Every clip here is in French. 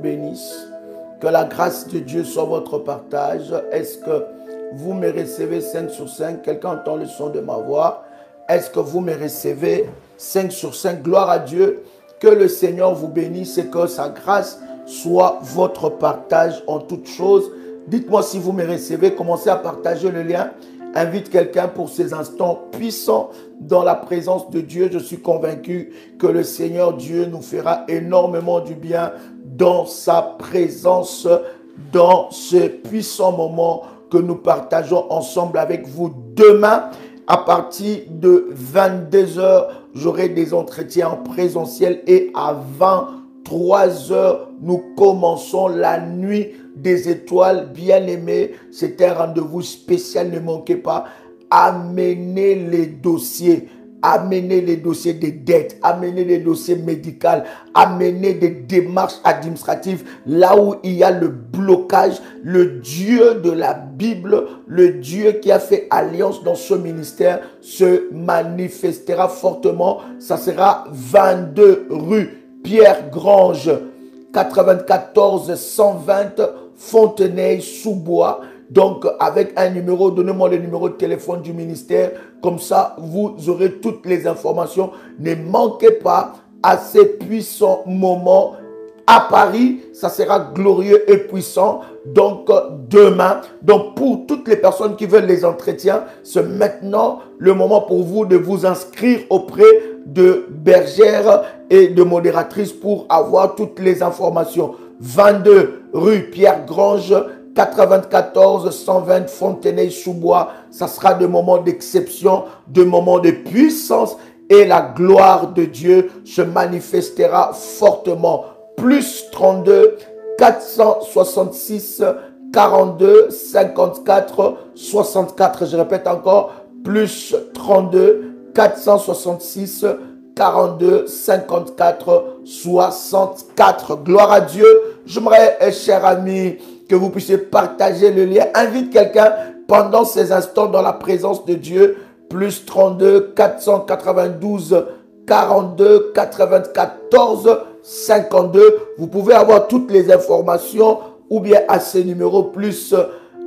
bénisse. Que la grâce de Dieu soit votre partage. Est-ce que vous me recevez 5 sur 5? Quelqu'un entend le son de ma voix? Est-ce que vous me recevez 5 sur 5? Gloire à Dieu. Que le Seigneur vous bénisse et que sa grâce soit votre partage en toutes choses. Dites-moi si vous me recevez. Commencez à partager le lien. Invite quelqu'un pour ces instants puissants dans la présence de Dieu. Je suis convaincu que le Seigneur Dieu nous fera énormément du bien dans sa présence, dans ce puissant moment que nous partageons ensemble avec vous. Demain, à partir de 22 h, j'aurai des entretiens en présentiel et à 23 h, nous commençons la nuit des étoiles. Bien aimés, c'est un rendez-vous spécial, ne manquez pas. Amenez les dossiers. Amenez les dossiers des dettes, amenez les dossiers médicaux, amenez des démarches administratives là où il y a le blocage. Le Dieu de la Bible, le Dieu qui a fait alliance dans ce ministère se manifestera fortement. Ça sera 22 rue Pierre-Grange, 94 120 Fontenay-sous-Bois. Donc, avec un numéro, donnez-moi le numéro de téléphone du ministère. Comme ça, vous aurez toutes les informations. Ne manquez pas à ces puissants moments à Paris. Ça sera glorieux et puissant. Donc, demain, donc pour toutes les personnes qui veulent les entretiens, c'est maintenant le moment pour vous de vous inscrire auprès de bergères et de modératrices pour avoir toutes les informations. 22 rue Pierre-Grange, 94 120 Fontenay-sous-Bois. Ça sera des moments d'exception, des moments de puissance et la gloire de Dieu se manifestera fortement. Plus 32 466 42 54 64. Je répète encore, plus 32 466 42 54 64. Gloire à Dieu. J'aimerais, cher ami, que vous puissiez partager le lien. Invite quelqu'un pendant ces instants dans la présence de Dieu. Plus 32 492 42 94 52. Vous pouvez avoir toutes les informations ou bien à ces numéros plus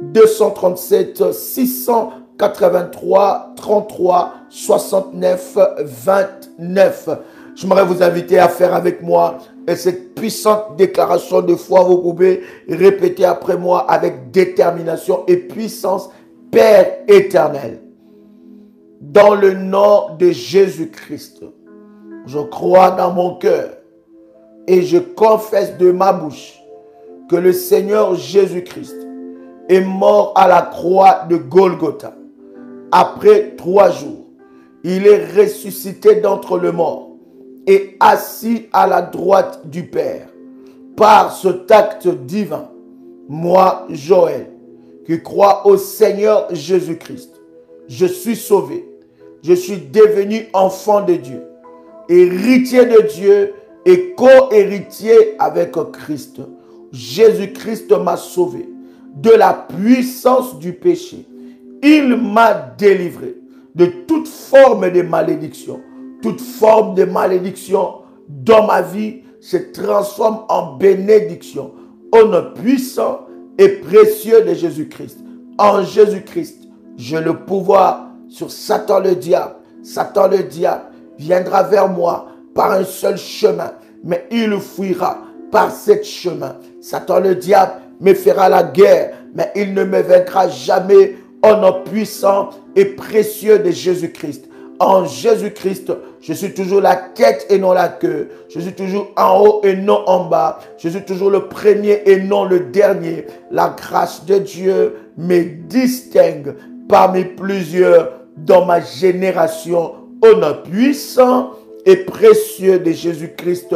237 683 33 69 29. J'aimerais vous inviter à faire avec moi cette puissante déclaration de foi. Vous pouvez répéter après moi avec détermination et puissance. Père éternel, dans le nom de Jésus-Christ, je crois dans mon cœur et je confesse de ma bouche que le Seigneur Jésus-Christ est mort à la croix de Golgotha. Après 3 jours, il est ressuscité d'entre les morts et assis à la droite du Père. Par cet acte divin, moi, Joël, qui crois au Seigneur Jésus-Christ, je suis sauvé. Je suis devenu enfant de Dieu, héritier de Dieu et co-héritier avec Christ. Jésus-Christ m'a sauvé de la puissance du péché. Il m'a délivré de toute forme de malédiction. Toute forme de malédiction dans ma vie se transforme en bénédiction au nom puissant et précieux de Jésus-Christ. En Jésus-Christ, j'ai le pouvoir sur Satan le diable. Satan le diable viendra vers moi par un seul chemin, mais il fuira par cet chemin. Satan le diable me fera la guerre, mais il ne me vaincra jamais au nom puissant et précieux de Jésus-Christ. En Jésus-Christ, je suis toujours la tête et non la queue. Je suis toujours en haut et non en bas. Je suis toujours le premier et non le dernier. La grâce de Dieu me distingue parmi plusieurs dans ma génération. Au nom puissant et précieux de Jésus-Christ.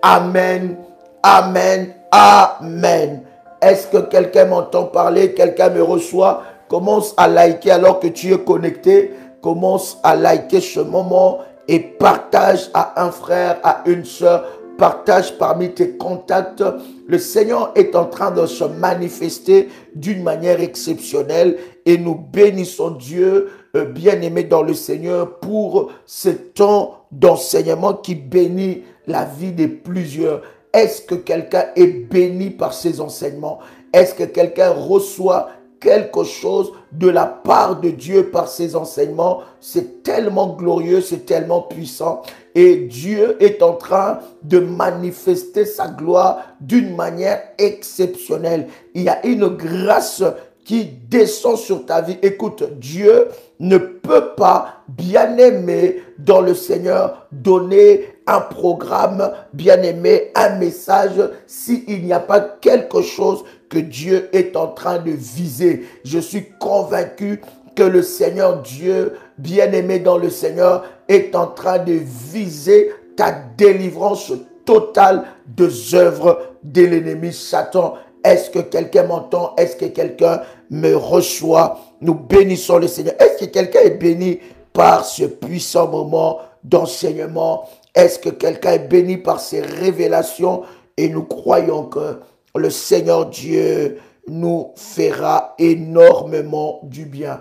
Amen, amen, amen. Est-ce que quelqu'un m'entend parler? Quelqu'un me reçoit? Commence à liker alors que tu es connecté. Commence à liker ce moment et partage à un frère, à une soeur. Partage parmi tes contacts. Le Seigneur est en train de se manifester d'une manière exceptionnelle et nous bénissons Dieu, bien-aimé dans le Seigneur, pour ce temps d'enseignement qui bénit la vie de plusieurs. Est-ce que quelqu'un est béni par ces enseignements? Est-ce que quelqu'un reçoit quelque chose de la part de Dieu par ses enseignements? C'est tellement glorieux, c'est tellement puissant. Et Dieu est en train de manifester sa gloire d'une manière exceptionnelle. Il y a une grâce qui descend sur ta vie. Écoute, Dieu ne peut pas, bien-aimé dans le Seigneur, donner un programme, bien-aimé, un message, s'il n'y a pas quelque chose que Dieu est en train de viser. Je suis convaincu que le Seigneur Dieu, bien-aimé dans le Seigneur, est en train de viser ta délivrance totale des œuvres de l'ennemi Satan. Est-ce que quelqu'un m'entend? Est-ce que quelqu'un me reçoit? Nous bénissons le Seigneur. Est-ce que quelqu'un est béni par ce puissant moment d'enseignement? Est-ce que quelqu'un est béni par ces révélations? Et nous croyons que le Seigneur Dieu nous fera énormément du bien.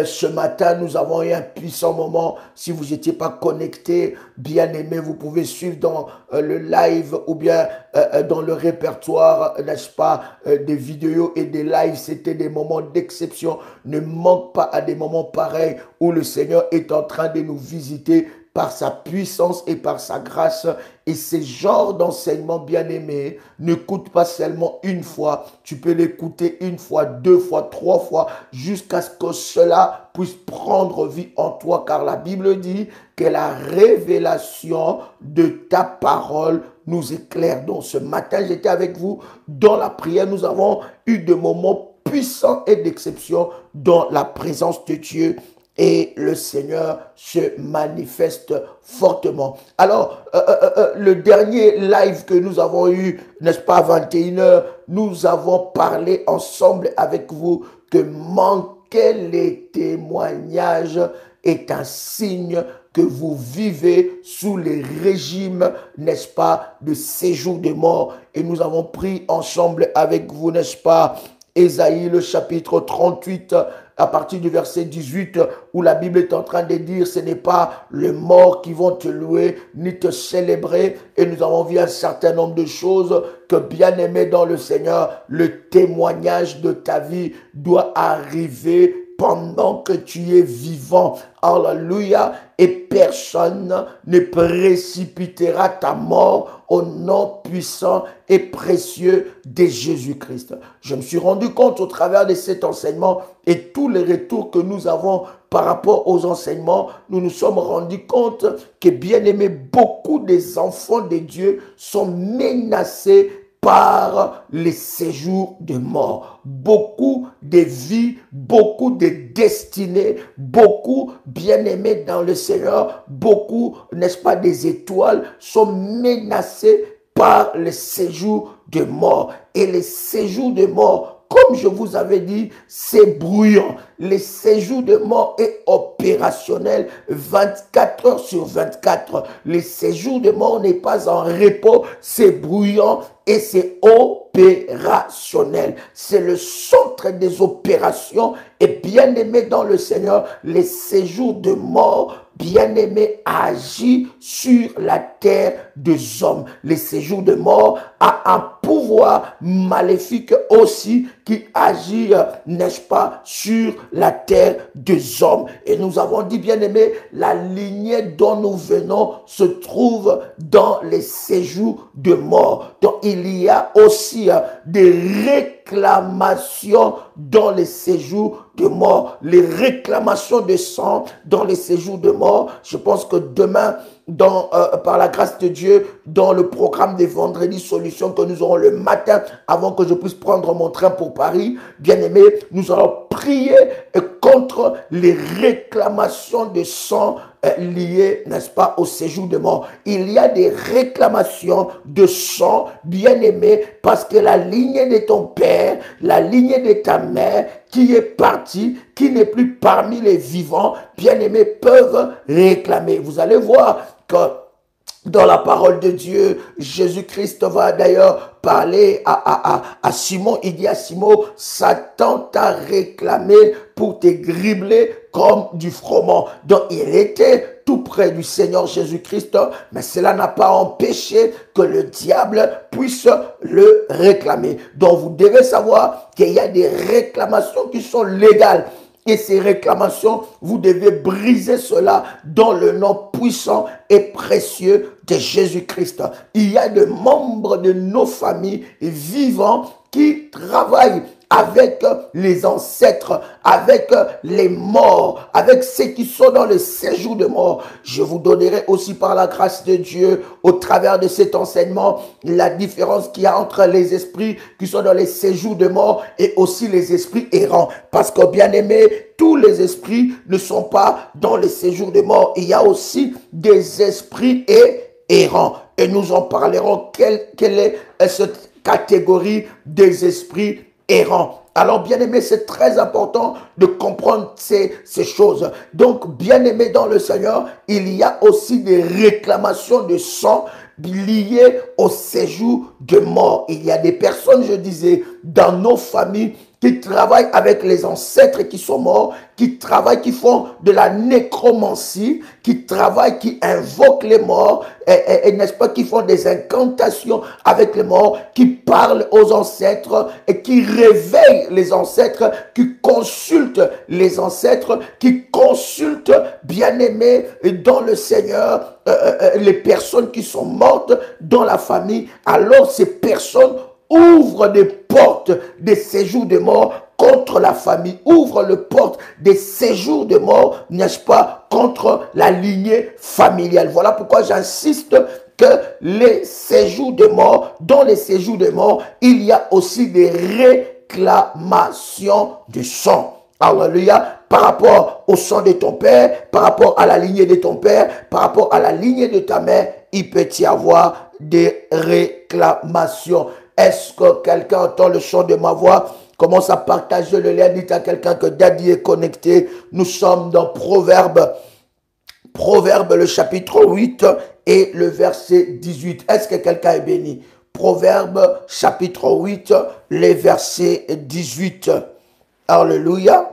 Ce matin, nous avons eu un puissant moment. Si vous n'étiez pas connecté, bien aimé, vous pouvez suivre dans le live ou bien dans le répertoire, n'est-ce pas, des vidéos et des lives. C'était des moments d'exception. Ne manque pas à des moments pareils où le Seigneur est en train de nous visiter par sa puissance et par sa grâce. Et ces genres d'enseignements bien-aimés n'écoute pas seulement une fois. Tu peux l'écouter une fois, deux fois, trois fois, jusqu'à ce que cela puisse prendre vie en toi. Car la Bible dit que la révélation de ta parole nous éclaire. Donc ce matin, j'étais avec vous dans la prière. Nous avons eu des moments puissants et d'exception dans la présence de Dieu. Et le Seigneur se manifeste fortement. Alors, le dernier live que nous avons eu, n'est-ce pas, à 21h, nous avons parlé ensemble avec vous que manquer les témoignages est un signe que vous vivez sous les régimes, n'est-ce pas, de séjour de mort. Et nous avons pris ensemble avec vous, n'est-ce pas, Ésaïe, le chapitre 38, à partir du verset 18, où la Bible est en train de dire, ce n'est pas les morts qui vont te louer, ni te célébrer. Et nous avons vu un certain nombre de choses que, bien aimé dans le Seigneur, le témoignage de ta vie doit arriver pendant que tu es vivant. Alléluia. Et personne ne précipitera ta mort au nom puissant et précieux de Jésus-Christ. Je me suis rendu compte au travers de cet enseignement et tous les retours que nous avons par rapport aux enseignements, nous nous sommes rendus compte que, bien aimé, beaucoup des enfants de Dieu sont menacés par les séjours de mort. Beaucoup de vies, beaucoup de destinées, beaucoup bien-aimés dans le Seigneur, beaucoup, n'est-ce pas, des étoiles sont menacés par les séjours de mort. Et les séjours de mort, comme je vous avais dit, c'est bruyant. Le séjour de mort est opérationnel 24 heures sur 24. Le séjour de mort n'est pas en repos, c'est bruyant et c'est opérationnel. C'est le centre des opérations. Et bien aimé dans le Seigneur, les séjours de mort, bien-aimé, agit sur la terre des hommes. Les séjours de mort a un pouvoir maléfique aussi qui agit, n'est-ce pas, sur la terre des hommes. Et nous avons dit, bien-aimé, la lignée dont nous venons se trouve dans les séjours de mort. Donc il y a aussi des réclamations dans les séjours de mort, les réclamations de sang dans les séjours de mort. Je pense que demain, par la grâce de Dieu, dans le programme des vendredis solutions que nous aurons le matin, avant que je puisse prendre mon train pour Paris, bien aimé, nous allons prier contre les réclamations de sang liées, n'est-ce pas, au séjour de mort. Il y a des réclamations de sang, bien aimé, parce que la lignée de ton père, la lignée de ta mère, qui est partie, qui n'est plus parmi les vivants, bien aimés, peuvent réclamer. Vous allez voir que dans la parole de Dieu, Jésus-Christ va d'ailleurs parler à Simon. Il dit à Simon, Satan t'a réclamé pour te gribler comme du froment. Donc il était tout près du Seigneur Jésus-Christ, mais cela n'a pas empêché que le diable puisse le réclamer. Donc vous devez savoir qu'il y a des réclamations qui sont légales. Et ces réclamations, vous devez briser cela dans le nom puissant et précieux de Jésus-Christ. Il y a des membres de nos familles vivants qui travaillent avec les ancêtres, avec les morts, avec ceux qui sont dans le séjour de mort. Je vous donnerai aussi par la grâce de Dieu, au travers de cet enseignement, la différence qu'il y a entre les esprits qui sont dans les séjours de mort et aussi les esprits errants. Parce que, bien aimé, tous les esprits ne sont pas dans les séjours de mort. Il y a aussi des esprits errants. Et nous en parlerons. Quelle est cette catégorie des esprits errant. Alors, bien-aimé, c'est très important de comprendre ces choses. Donc, bien-aimé dans le Seigneur, il y a aussi des réclamations de sang liées au séjour de mort. Il y a des personnes, je disais, dans nos familles qui travaillent avec les ancêtres qui sont morts, qui travaillent, qui font de la nécromancie, qui travaillent, qui invoquent les morts, et n'est-ce pas, qui font des incantations avec les morts, qui parlent aux ancêtres et qui réveillent les ancêtres, qui consultent les ancêtres, qui consultent, bien-aimés dans le Seigneur, les personnes qui sont mortes dans la famille. Alors ces personnes ouvre des portes des séjours de mort contre la famille, ouvre les portes des séjours de mort, n'est-ce pas, contre la lignée familiale. Voilà pourquoi j'insiste que les séjours de mort, dans les séjours de mort, il y a aussi des réclamations de sang. Alléluia. Par rapport au sang de ton père, par rapport à la lignée de ton père, par rapport à la lignée de ta mère, il peut y avoir des réclamations. Est-ce que quelqu'un entend le chant de ma voix? Commence à partager le lien. Dites à quelqu'un que Daddy est connecté. Nous sommes dans Proverbe. Proverbe, le chapitre 8 et le verset 18. Est-ce que quelqu'un est béni? Proverbe, chapitre 8, les versets 18. Alléluia.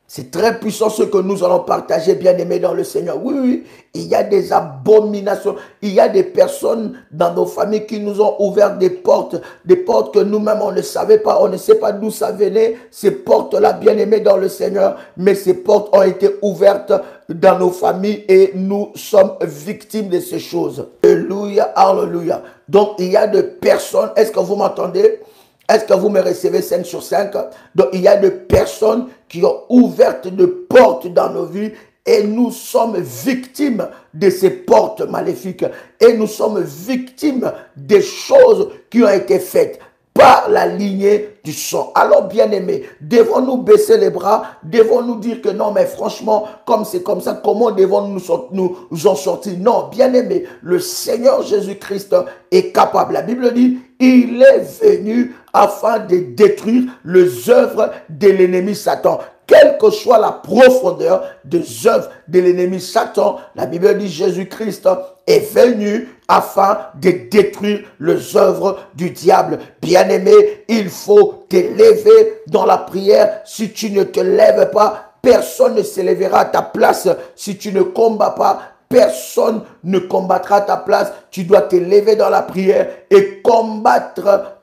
C'est très puissant ce que nous allons partager, bien-aimés dans le Seigneur. Oui, oui, il y a des abominations. Il y a des personnes dans nos familles qui nous ont ouvert des portes que nous-mêmes on ne savait pas. On ne sait pas d'où ça venait, ces portes-là, bien-aimés dans le Seigneur. Mais ces portes ont été ouvertes dans nos familles et nous sommes victimes de ces choses. Alléluia, alléluia. Donc, il y a des personnes, est-ce que vous m'entendez? Est-ce que vous me recevez 5 sur 5? Donc, il y a des personnes qui ont ouvert des portes dans nos vies et nous sommes victimes de ces portes maléfiques. Et nous sommes victimes des choses qui ont été faites par la lignée du sang. Alors, bien-aimés, devons-nous baisser les bras? Devons-nous dire que non, mais franchement, comme c'est comme ça, comment devons-nous nous en sortir? Non, bien-aimés, le Seigneur Jésus-Christ est capable. La Bible dit, il est venu afin de détruire les œuvres de l'ennemi Satan. Quelle que soit la profondeur des œuvres de l'ennemi Satan, la Bible dit Jésus-Christ est venu afin de détruire les œuvres du diable. Bien-aimé, il faut te lever dans la prière. Si tu ne te lèves pas, personne ne se lèvera à ta place. Si tu ne combats pas, personne ne combattra à ta place. Tu dois te lever dans la prière et combattre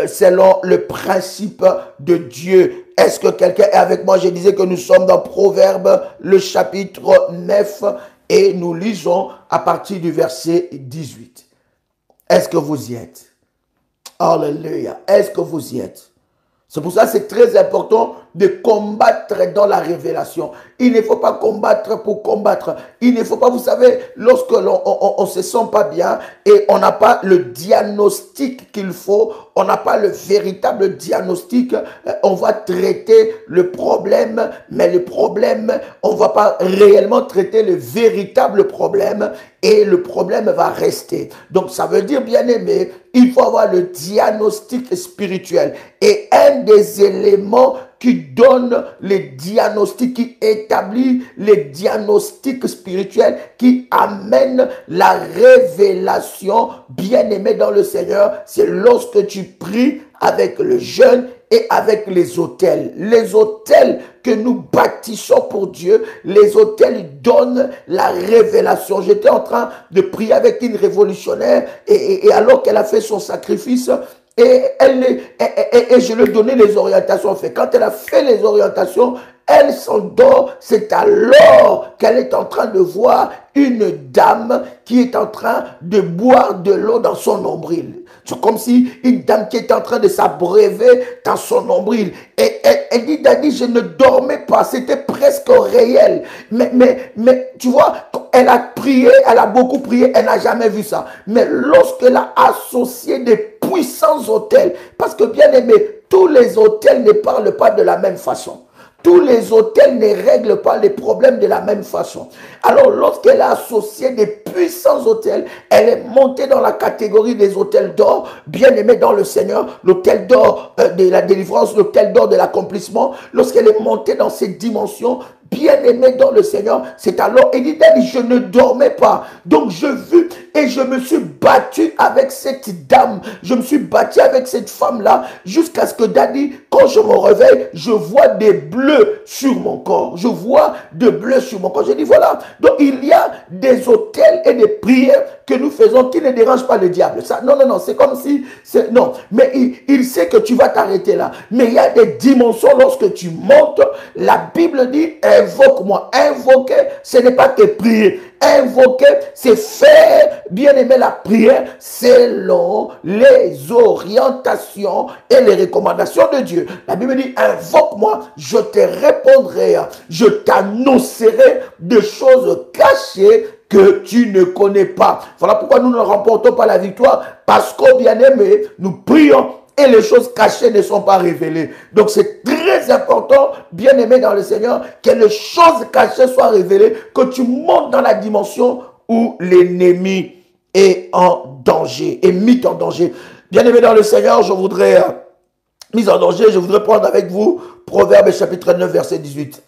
selon le principe de Dieu. Est-ce que quelqu'un est avec moi? Je disais que nous sommes dans Proverbe, le chapitre 9, et nous lisons à partir du verset 18. Est-ce que vous y êtes? Alléluia. Est-ce que vous y êtes? C'est pour ça que c'est très important de combattre dans la révélation. Il ne faut pas combattre pour combattre. Il ne faut pas, vous savez, lorsque l'on ne se sent pas bien et on n'a pas le diagnostic qu'il faut, on n'a pas le véritable diagnostic, on va traiter le problème, mais le problème, on ne va pas réellement traiter le véritable problème et le problème va rester. Donc ça veut dire, bien aimé, il faut avoir le diagnostic spirituel. Et un des éléments qui donne les diagnostics, qui établit les diagnostics spirituels, qui amène la révélation, bien-aimé dans le Seigneur, c'est lorsque tu pries avec le jeûne et avec les autels. Les autels que nous bâtissons pour Dieu, les autels donnent la révélation. J'étais en train de prier avec une révolutionnaire et alors qu'elle a fait son sacrifice, et je lui ai donné les orientations. Quand elle a fait les orientations, elle s'endort. C'est alors qu'elle est en train de voir une dame qui est en train de boire de l'eau dans son nombril. C'est comme si une dame qui est en train de s'abreuver dans son nombril. Et elle dit, Daddy, je ne dormais pas. C'était presque réel. Mais tu vois, elle a prié, elle a beaucoup prié, elle n'a jamais vu ça. Mais lorsqu'elle a associé des puissants autels, parce que bien aimé, tous les autels ne parlent pas de la même façon. Tous les autels ne règlent pas les problèmes de la même façon. Alors, lorsqu'elle a associé des puissants autels, elle est montée dans la catégorie des autels d'or, bien aimé dans le Seigneur, l'autel d'or de la délivrance, l'autel d'or de l'accomplissement. Lorsqu'elle est montée dans ces dimensions, bien aimé dans le Seigneur, c'est alors, elle dit, je ne dormais pas. Donc, je vis et je me suis battu avec cette dame. Je me suis battu avec cette femme-là jusqu'à ce que Daddy, quand je me réveille, je vois des bleus sur mon corps. Je vois des bleus sur mon corps. Je dis, voilà. Donc, il y a des autels et des prières que nous faisons qui ne dérangent pas le diable. Ça, non, c'est comme si, non. Mais il sait que tu vas t'arrêter là. Mais il y a des dimensions lorsque tu montes. La Bible dit, invoque-moi. Invoquer, ce n'est pas que prier. Invoquer, c'est faire, bien aimer la prière selon les orientations et les recommandations de Dieu. La Bible dit, invoque-moi, je te répondrai, je t'annoncerai des choses cachées que tu ne connais pas. Voilà pourquoi nous ne remportons pas la victoire, parce qu'au bien-aimé, nous prions et les choses cachées ne sont pas révélées. Donc c'est très important, bien aimé dans le Seigneur, que les choses cachées soient révélées, que tu montes dans la dimension où l'ennemi est en danger, est mis en danger. Bien aimé dans le Seigneur, je voudrais, mis en danger, je voudrais prendre avec vous Proverbe chapitre 9, verset 18.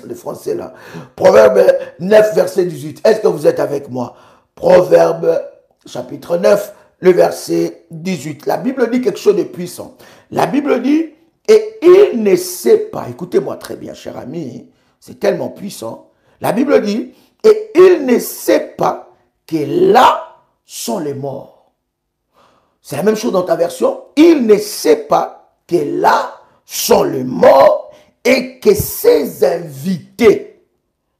Le français là. Proverbe 9, verset 18. Est-ce que vous êtes avec moi? Proverbe chapitre 9, le verset 18. La Bible dit quelque chose de puissant. La Bible dit, et il ne sait pas, écoutez-moi très bien, cher ami, c'est tellement puissant. La Bible dit, et il ne sait pas que là sont les morts. C'est la même chose dans ta version. Il ne sait pas que là sont les morts et que ses invités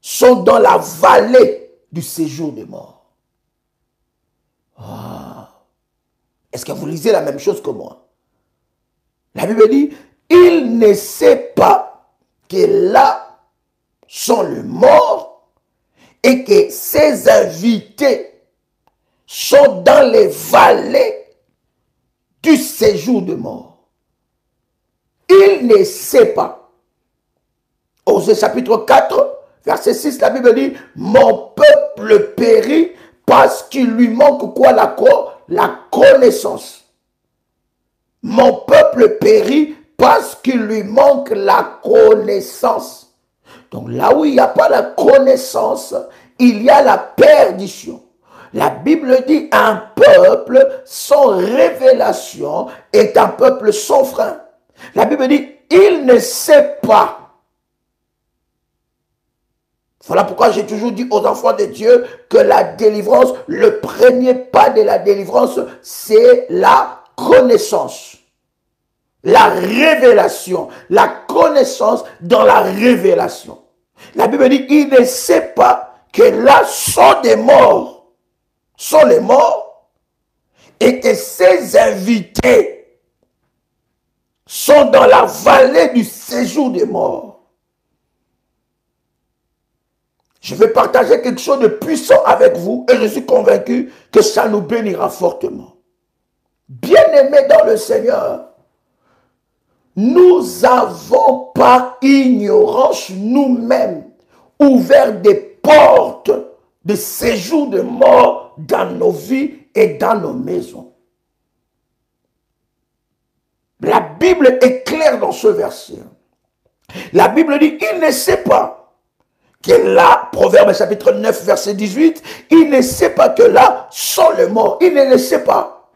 sont dans la vallée du séjour des morts. Est-ce que vous lisez la même chose que moi? La Bible dit, il ne sait pas que là sont les morts et que ses invités sont dans les vallées du séjour de mort. Il ne sait pas. Osée chapitre 4, verset 6, la Bible dit, mon peuple périt parce qu'il lui manque quoi? La connaissance. Mon peuple périt parce qu'il lui manque la connaissance. Donc là où il n'y a pas la connaissance, il y a la perdition. La Bible dit, un peuple sans révélation est un peuple sans frein. La Bible dit, il ne sait pas. Voilà pourquoi j'ai toujours dit aux enfants de Dieu que la délivrance, le premier pas de la délivrance, c'est la connaissance. La révélation. La connaissance dans la révélation. La Bible dit, il ne sait pas que là sont des morts. Sont les morts. Et que ses invités sont dans la vallée du séjour des morts. Je vais partager quelque chose de puissant avec vous et je suis convaincu que ça nous bénira fortement. Bien-aimés dans le Seigneur, nous avons par ignorance nous-mêmes ouvert des portes de séjour de mort dans nos vies et dans nos maisons. La Bible est claire dans ce verset. La Bible dit, il ne sait pas que là, Proverbe chapitre 9, verset 18, il ne sait pas que là sont les morts. Il ne le sait pas.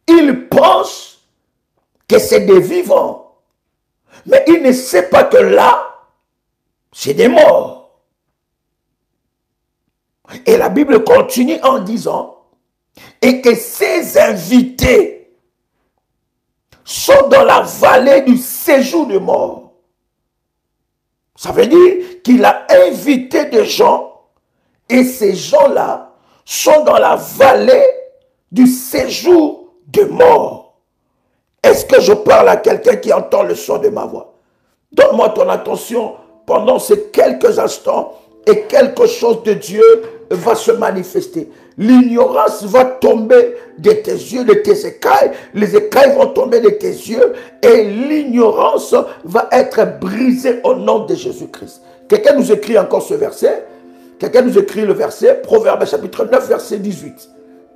Il pense que c'est des vivants. Mais il ne sait pas que là, c'est des morts. Et la Bible continue en disant, et que ces invités sont dans la vallée du séjour de mort. Ça veut dire qu'il a invité des gens, et ces gens-là sont dans la vallée du séjour de mort. Est-ce que je parle à quelqu'un qui entend le son de ma voix? Donne-moi ton attention pendant ces quelques instants et quelque chose de Dieu va se manifester. L'ignorance va tomber de tes yeux, de tes écailles. Les écailles vont tomber de tes yeux et l'ignorance va être brisée au nom de Jésus-Christ. Quelqu'un nous écrit encore ce verset. Quelqu'un nous écrit le verset, Proverbe chapitre 9, verset 18.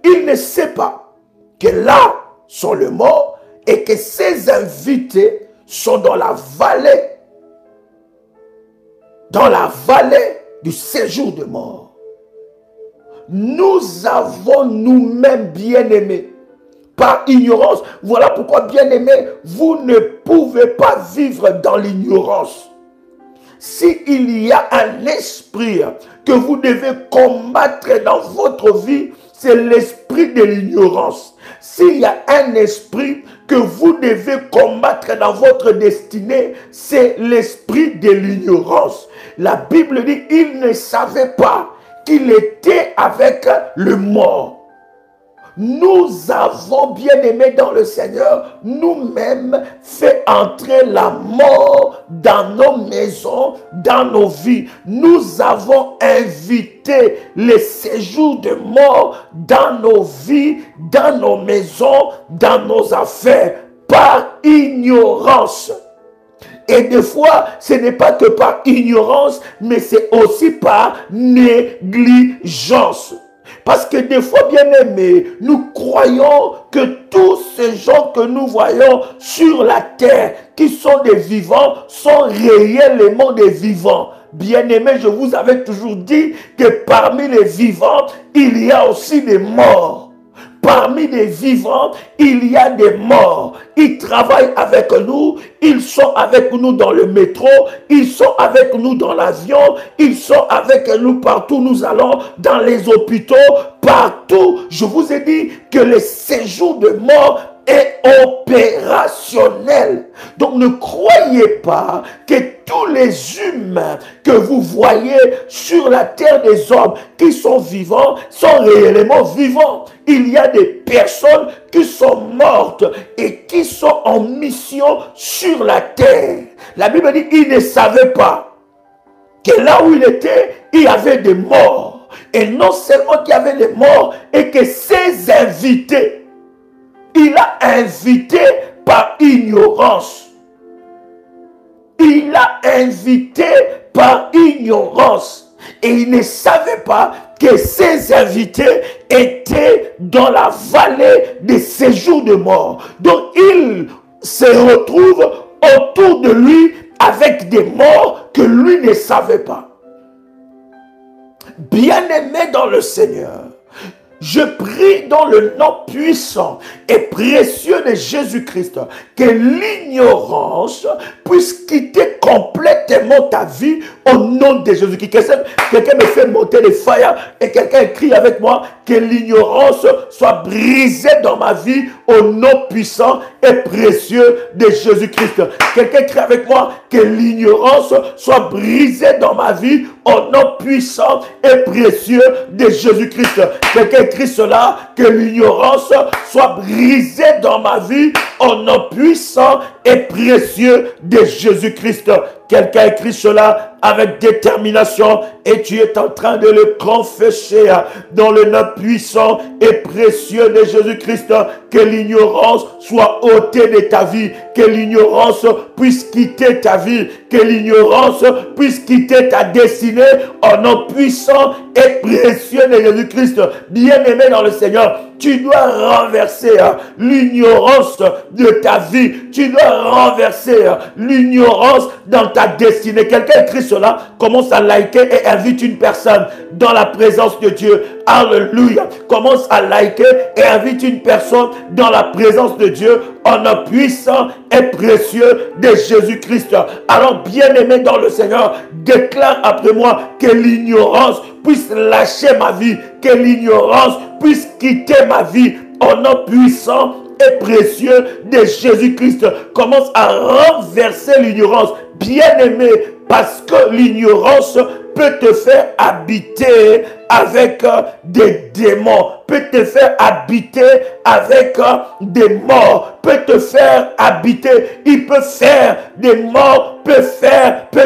Il ne sait pas que là sont les morts et que ces invités sont dans la vallée du séjour de mort. Nous avons nous-mêmes bien-aimés par ignorance. Voilà pourquoi, bien-aimés, vous ne pouvez pas vivre dans l'ignorance. S'il y a un esprit que vous devez combattre dans votre vie, c'est l'esprit de l'ignorance. S'il y a un esprit que vous devez combattre dans votre destinée, c'est l'esprit de l'ignorance. La Bible dit, il ne savait pas qu'il était avec le mort. Nous avons, bien aimé dans le Seigneur, nous-mêmes fait entrer la mort dans nos maisons, dans nos vies. Nous avons invité les séjours de mort dans nos vies, dans nos maisons, dans nos affaires, par ignorance. Et des fois, ce n'est pas que par ignorance, mais c'est aussi par négligence. Parce que des fois, bien aimés, nous croyons que tous ces gens que nous voyons sur la terre, qui sont des vivants, sont réellement des vivants. Bien aimés, je vous avais toujours dit que parmi les vivants, il y a aussi des morts. Parmi les vivants, il y a des morts. Ils travaillent avec nous, ils sont avec nous dans le métro, ils sont avec nous dans l'avion, ils sont avec nous partout où nous allons, dans les hôpitaux, partout. Je vous ai dit que le séjour de mort est opérationnel. Donc ne croyez pas que tous les humains que vous voyez sur la terre des hommes qui sont vivants sont réellement vivants. Il y a des personnes qui sont mortes et qui sont en mission sur la terre. La Bible dit qu'il ne savait pas que là où il était, il y avait des morts. Et non seulement qu'il y avait des morts, et que ses invités, il a invité par ignorance. Il a invité par ignorance. Et il ne savait pas que ses invités étaient dans la vallée des séjours de mort. Donc il se retrouve autour de lui avec des morts que lui ne savait pas. Bien-aimé dans le Seigneur, je prie dans le nom puissant et précieux de Jésus-Christ que l'ignorance puisse quitter complètement ta vie au nom de Jésus-Christ. Quelqu'un me fait monter les fire et quelqu'un écrit avec moi que l'ignorance soit brisée dans ma vie au nom puissant et précieux de Jésus-Christ. Quelqu'un écrit avec moi que l'ignorance soit brisée dans ma vie au nom puissant et précieux de Jésus-Christ. Quelqu'un écrit cela, que l'ignorance soit brisée dans ma vie au nom puissant et précieux de Jésus-Christ. Quelqu'un écrit cela avec détermination et tu es en train de le confesser dans le nom puissant et précieux de Jésus-Christ. Que l'ignorance soit ôtée de ta vie, que l'ignorance puisse quitter ta vie, que l'ignorance puisse quitter ta destinée au nom puissant et précieux de Jésus-Christ. Bien-aimé dans le Seigneur, tu dois renverser l'ignorance de ta vie. tu dois renverser l'ignorance dans ta destinée. Quelqu'un écrit cela, commence à liker et invite une personne dans la présence de Dieu. Alléluia. Commence à liker et invite une personne dans la présence de Dieu en nom puissant et précieux de Jésus-Christ. Alors, bien-aimé dans le Seigneur, déclare après moi que l'ignorance puisse lâcher ma vie, que l'ignorance puisse quitter ma vie au nom puissant et précieux de Jésus-Christ. Commence à renverser l'ignorance, bien-aimé, parce que l'ignorance peut te faire habiter avec des démons, peut te faire habiter avec des morts, peut te faire habiter, il peut faire des morts, peut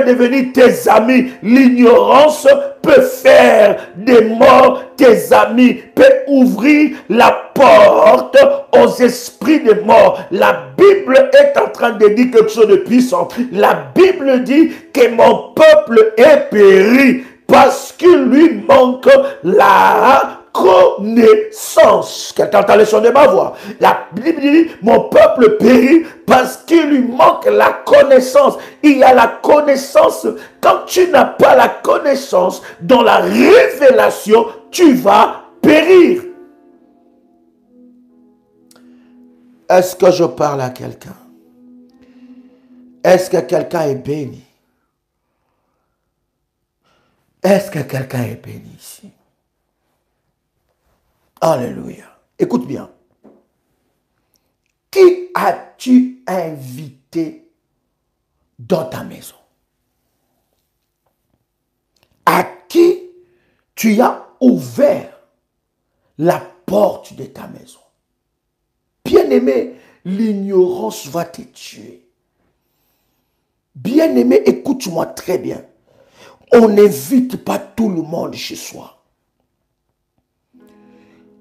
devenir tes amis. L'ignorance peut faire des morts tes amis, peut ouvrir la porte aux esprits des morts. La Bible est en train de dire quelque chose de puissant. La Bible dit que mon peuple est péri parce qu'il lui manque la connaissance. Quelqu'un entend le son de ma voix? La Bible dit, mon peuple périt parce qu'il lui manque la connaissance. Il y a la connaissance. Quand tu n'as pas la connaissance dans la révélation, tu vas périr. Est-ce que je parle à quelqu'un? Est-ce que quelqu'un est béni? Est-ce que quelqu'un est béni ici? Alléluia. Écoute bien. Qui as-tu invité dans ta maison? À qui tu as ouvert la porte de ta maison? Bien-aimé, l'ignorance va te tuer. Bien-aimé, écoute-moi très bien. On n'invite pas tout le monde chez soi.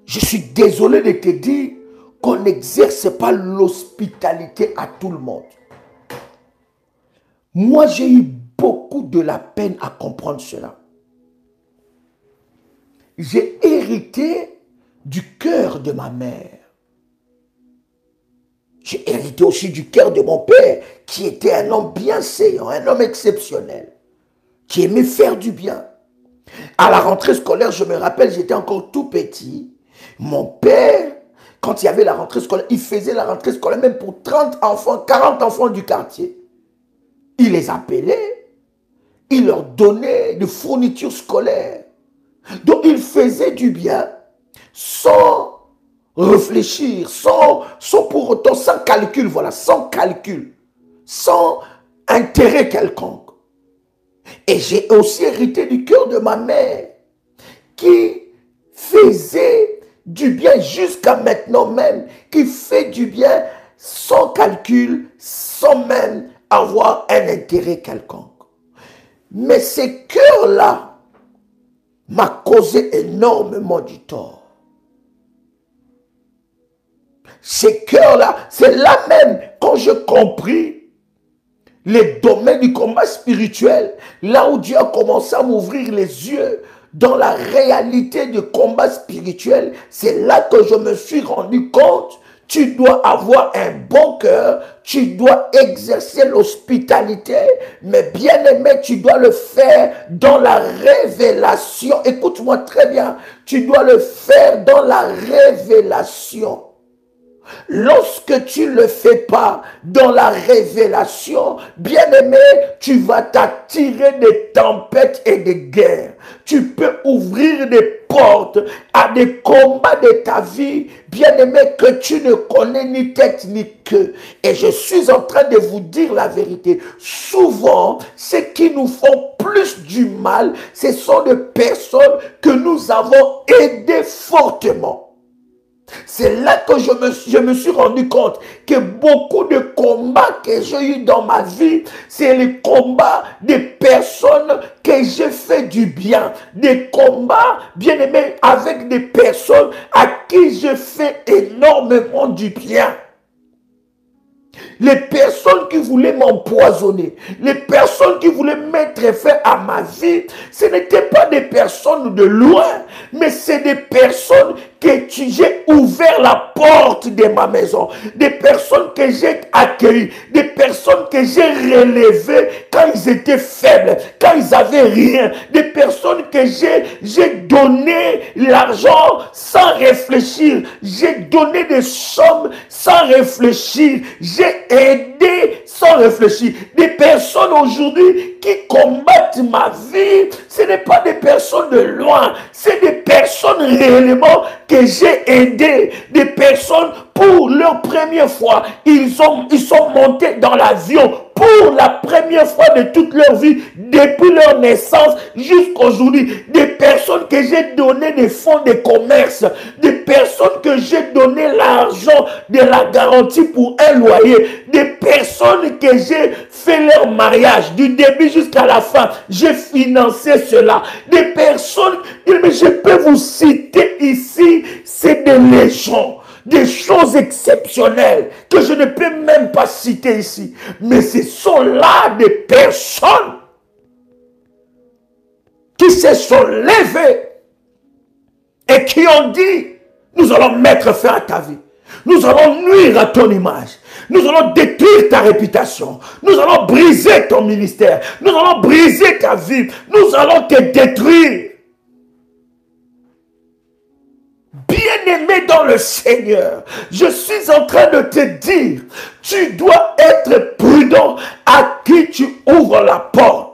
Je suis désolé de te dire qu'on n'exerce pas l'hospitalité à tout le monde. Moi, j'ai eu beaucoup de la peine à comprendre cela. J'ai hérité du cœur de ma mère. J'ai hérité aussi du cœur de mon père, qui était un homme bienséant, un homme exceptionnel, qui aimait faire du bien. À la rentrée scolaire, je me rappelle, j'étais encore tout petit. Mon père, quand il y avait la rentrée scolaire, il faisait la rentrée scolaire même pour 30 enfants, 40 enfants du quartier. Il les appelait, il leur donnait des fournitures scolaires. Donc il faisait du bien sans réfléchir, sans pour autant, sans calcul, voilà, sans calcul, sans intérêt quelconque. Et j'ai aussi hérité du cœur de ma mère qui faisait du bien jusqu'à maintenant même, qui fait du bien sans calcul, sans même avoir un intérêt quelconque. Mais ces cœurs-là m'ont causé énormément du tort. Ces cœurs-là, c'est là même quand je compris les domaines du combat spirituel, là où Dieu a commencé à m'ouvrir les yeux dans la réalité du combat spirituel, c'est là que je me suis rendu compte, tu dois avoir un bon cœur, tu dois exercer l'hospitalité, mais bien aimé, tu dois le faire dans la révélation. Écoute-moi très bien, tu dois le faire dans la révélation. Lorsque tu ne le fais pas dans la révélation, bien-aimé, tu vas t'attirer des tempêtes et des guerres. Tu peux ouvrir des portes à des combats de ta vie, bien-aimé, que tu ne connais ni tête ni queue. Et je suis en train de vous dire la vérité. Souvent, ceux qui nous font plus du mal, ce sont des personnes que nous avons aidées fortement. C'est là que je me suis rendu compte que beaucoup de combats que j'ai eu dans ma vie, c'est les combats des personnes que j'ai fait du bien. Des combats, bien aimés, avec des personnes à qui j'ai fait énormément du bien. Les personnes qui voulaient m'empoisonner, les personnes qui voulaient mettre fin à ma vie, ce n'étaient pas des personnes de loin, mais c'est des personnes que j'ai ouvert la porte de ma maison, des personnes que j'ai accueillies, des personnes que j'ai relevées quand ils étaient faibles, quand ils n'avaient rien, des personnes que j'ai donné l'argent sans réfléchir, j'ai donné des sommes sans réfléchir, j'ai aidé sans réfléchir. Des personnes aujourd'hui qui combattent ma vie, ce n'est pas des personnes de loin, c'est des personnes réellement que j'ai aidées, des personnes pour leur première fois, ils sont montés dans l'avion pour la première fois de toute leur vie, depuis leur naissance jusqu'à aujourd'hui, des personnes que j'ai donné des fonds de commerce, des personnes que j'ai donné l'argent de la garantie pour un loyer, des personnes que j'ai fait leur mariage du début jusqu'à la fin, j'ai financé cela, des personnes, mais je peux vous citer ici, c'est des légions. Des choses exceptionnelles que je ne peux même pas citer ici. Mais ce sont là des personnes qui se sont levées et qui ont dit, nous allons mettre fin à ta vie. Nous allons nuire à ton image. Nous allons détruire ta réputation. Nous allons briser ton ministère. Nous allons briser ta vie. Nous allons te détruire. Bien-aimé dans le Seigneur, je suis en train de te dire, tu dois être prudent à qui tu ouvres la porte.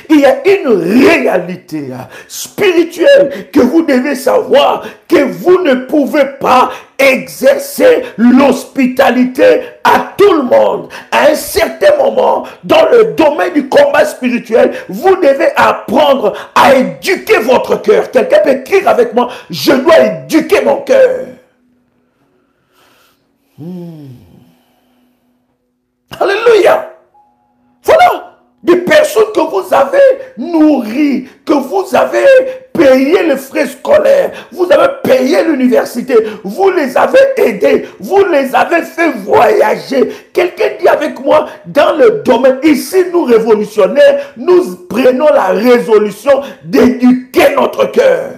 Il y a une réalité spirituelle que vous devez savoir, que vous ne pouvez pas exercer l'hospitalité à tout le monde. À un certain moment, dans le domaine du combat spirituel, vous devez apprendre à éduquer votre cœur. Quelqu'un peut écrire avec moi, je dois éduquer mon cœur. Alléluia. Voilà. Des personnes que vous avez nourries, que vous avez payé les frais scolaires, vous avez payé l'université, vous les avez aidés, vous les avez fait voyager. Quelqu'un dit avec moi, dans le domaine, ici nous révolutionnaires, nous prenons la résolution d'éduquer notre cœur.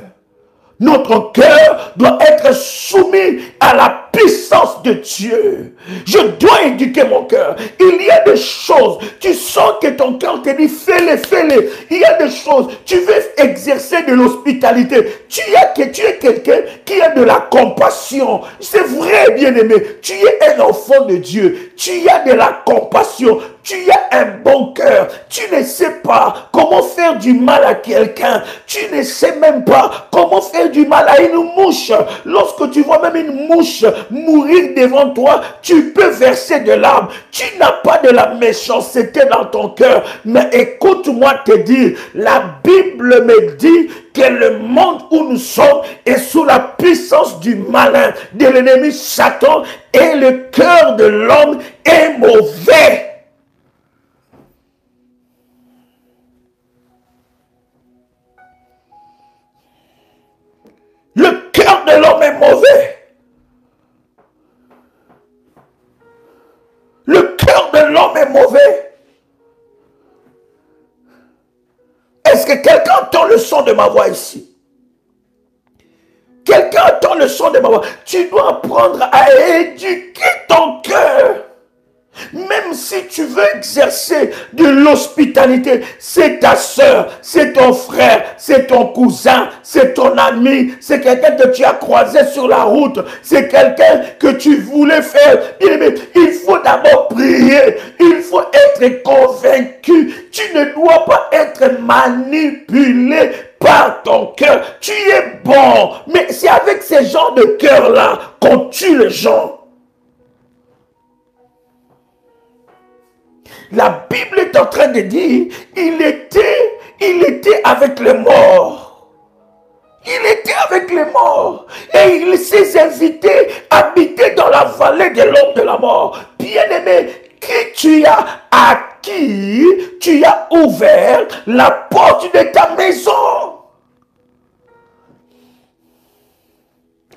Notre cœur doit être soumis à la puissance de Dieu. Je dois éduquer mon cœur. Il y a des choses, tu sens que ton cœur te dit, fais-les, fais-les. Il y a des choses, tu veux exercer de l'hospitalité. Tu es quelqu'un qui a de la compassion. C'est vrai, bien-aimé. Tu es un enfant de Dieu. Tu as de la compassion. Tu as un bon cœur. Tu ne sais pas comment faire du mal à quelqu'un. Tu ne sais même pas comment faire du mal à une mouche. Lorsque tu vois même une mouche mourir devant toi, tu peux verser de larmes. Tu n'as pas de la méchanceté dans ton cœur. Mais écoute-moi te dire, la Bible me dit que le monde où nous sommes est sous la puissance du malin, de l'ennemi Satan, et le cœur de l'homme est mauvais. Le cœur de l'homme est mauvais. Le cœur de l'homme est mauvais. Est-ce que quelqu'un entend le son de ma voix ici? Quelqu'un entend le son de ma voix? Tu dois apprendre à éduquer ton cœur. Même si tu veux exercer de l'hospitalité, c'est ta soeur, c'est ton frère, c'est ton cousin, c'est ton ami, c'est quelqu'un que tu as croisé sur la route, c'est quelqu'un que tu voulais faire. Il faut d'abord prier, il faut être convaincu. Tu ne dois pas être manipulé par ton cœur. Tu es bon, mais c'est avec ces genres de cœur-là qu'on tue les gens. La Bible est en train de dire, il était avec les morts. Il était avec les morts. Et il s'est invité à habiter dans la vallée de l'homme de la mort. Bien-aimé, à qui tu as ouvert la porte de ta maison.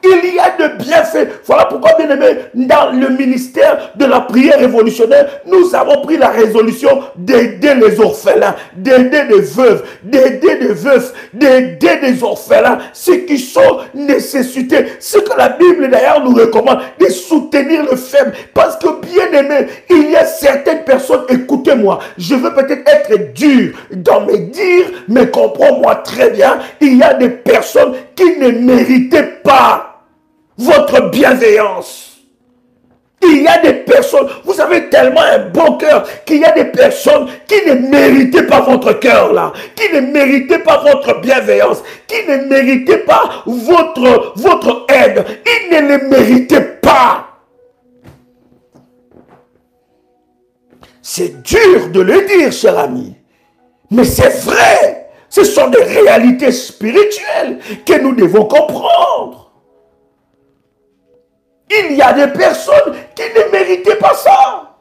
Il y a de bienfaits. Voilà pourquoi, bien aimé, dans le ministère de la prière révolutionnaire, nous avons pris la résolution d'aider les orphelins, d'aider les veuves, d'aider les veufs, d'aider les orphelins, ceux qui sont nécessités. Ce que la Bible d'ailleurs nous recommande, de soutenir le faible. Parce que, bien aimé, il y a certaines personnes, écoutez-moi, je veux peut-être être dur dans mes dires, mais comprends-moi très bien, il y a des personnes qui ne méritaient pas votre bienveillance. Il y a des personnes, vous avez tellement un bon cœur qu'il y a des personnes qui ne méritaient pas votre cœur là, qui ne méritaient pas votre bienveillance, qui ne méritaient pas votre aide. Ils ne le méritaient pas. C'est dur de le dire, cher ami, mais c'est vrai. Ce sont des réalités spirituelles que nous devons comprendre. Il y a des personnes qui ne méritaient pas ça.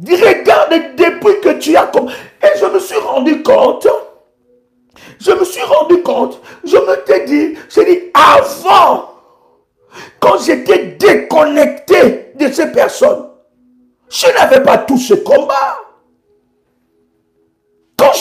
Regarde depuis que tu as comme... Et je me suis rendu compte, je me t'ai dit, avant, quand j'étais déconnecté de ces personnes, je n'avais pas tout ce combat.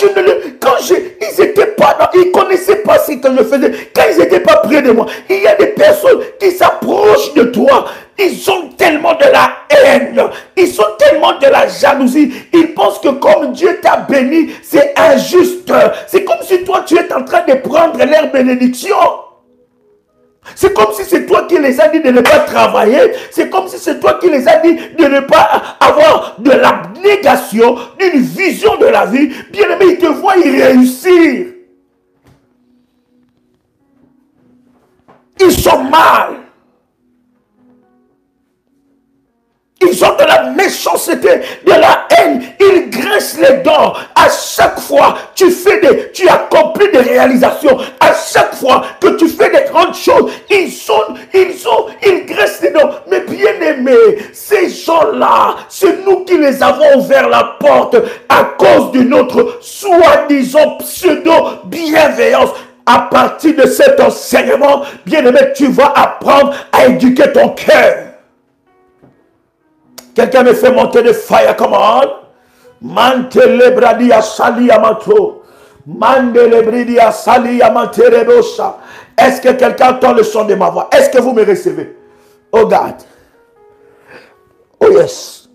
Ils n'étaient pas dans, ils ne connaissaient pas ce que je faisais, quand ils n'étaient pas près de moi. Il y a des personnes qui s'approchent de toi, ils ont tellement de la haine, ils ont tellement de la jalousie, ils pensent que comme Dieu t'a béni, c'est injuste. C'est comme si toi tu es en train de prendre leur bénédiction. C'est comme si c'est toi qui les as dit de ne pas travailler. C'est comme si c'est toi qui les as dit de ne pas avoir de l'abnégation, d'une vision de la vie. Bien aimé, ils te voient y réussir. Ils sont mal. Ils ont de la méchanceté, de la haine. Ils grincent les dents. À chaque fois, tu accomplis des réalisations. À chaque fois que tu fais des grandes choses, ils grincent les dents. Mais bien aimés, ces gens-là, c'est nous qui les avons ouvert la porte à cause de notre soi-disant pseudo-bienveillance. À partir de cet enseignement, bien aimé, tu vas apprendre à éduquer ton cœur. Quelqu'un me fait monter de fire, come on. Mantele bradia sali amato. Mandele bradia sali amaterebosa. Est-ce que quelqu'un entend le son de ma voix? Est-ce que vous me recevez? Oh God. Oh yes.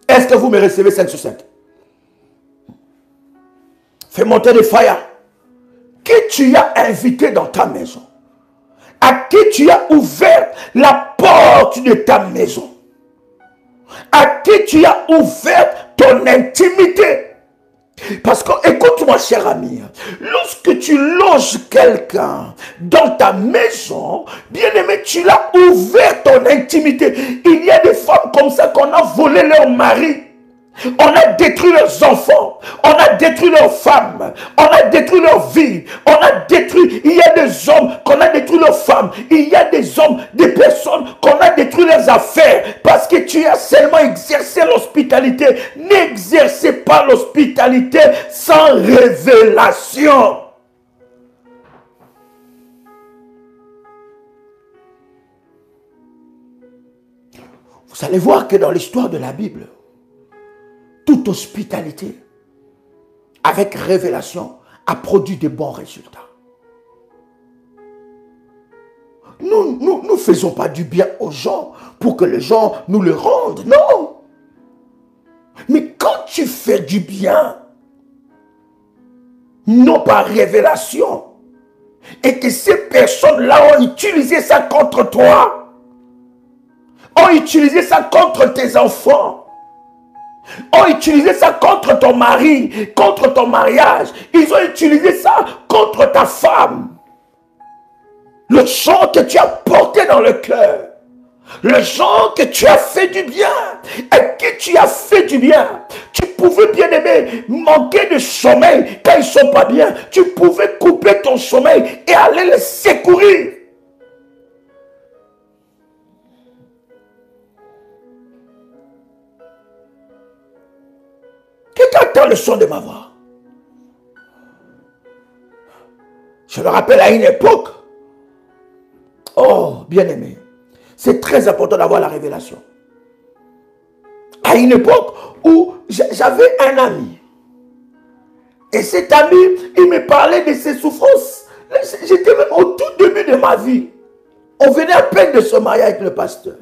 Est-ce que vous me recevez 5 sur 5? Fais monter de fire. Qui tu as invité dans ta maison? À qui tu as ouvert la porte de ta maison? À qui tu as ouvert ton intimité? Parce que, écoute-moi, cher ami, lorsque tu loges quelqu'un dans ta maison, bien aimé, tu l'as ouvert ton intimité. Il y a des femmes comme ça qu'on a volé leur mari. On a détruit leurs enfants, on a détruit leurs femmes, on a détruit leur vie, on a détruit, il y a des hommes qu'on a détruit leurs femmes, il y a des hommes, des personnes qu'on a détruit leurs affaires, parce que tu as seulement exercé l'hospitalité. N'exercez pas l'hospitalité sans révélation. Vous allez voir que dans l'histoire de la Bible, toute hospitalité avec révélation a produit de bons résultats. Nous ne faisons pas du bien aux gens pour que les gens nous le rendent, non. Mais quand tu fais du bien, non par révélation, et que ces personnes-là ont utilisé ça contre toi, ont utilisé ça contre tes enfants, ont utilisé ça contre ton mari, contre ton mariage. Ils ont utilisé ça contre ta femme. Le chant que tu as porté dans le cœur. Le chant que tu as fait du bien. À qui tu as fait du bien. Tu pouvais, bien aimer, manquer de sommeil quand ils ne sont pas bien. Tu pouvais couper ton sommeil et aller les secourir. Quelqu'un entend le son de ma voix? Je me rappelle à une époque, oh, bien-aimé, c'est très important d'avoir la révélation. À une époque où j'avais un ami. Et cet ami, il me parlait de ses souffrances. J'étais même au tout début de ma vie. On venait à peine de se marier avec le pasteur.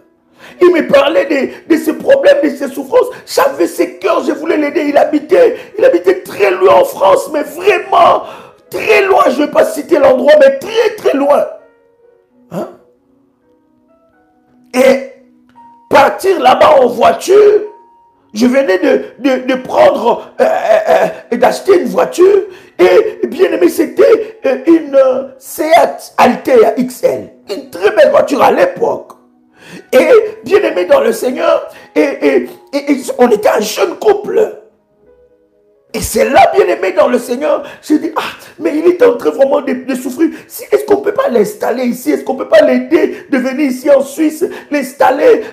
Il me parlait de ses problèmes, de ses souffrances. J'avais ses cœurs, je voulais l'aider. Il habitait très loin en France, mais vraiment très loin. Je ne vais pas citer l'endroit, mais très très loin. Hein? Et partir là-bas en voiture, je venais de prendre et d'acheter une voiture. Et bien aimé, c'était une Seat Altea XL. Une très belle voiture à l'époque. Et bien aimé dans le Seigneur. Et on était un jeune couple. Et c'est là, bien aimé dans le Seigneur, j'ai dit, ah, mais il est en train vraiment de souffrir. Est-ce qu'on ne peut pas l'installer ici? Est-ce qu'on ne peut pas l'aider de venir ici en Suisse, l'installer?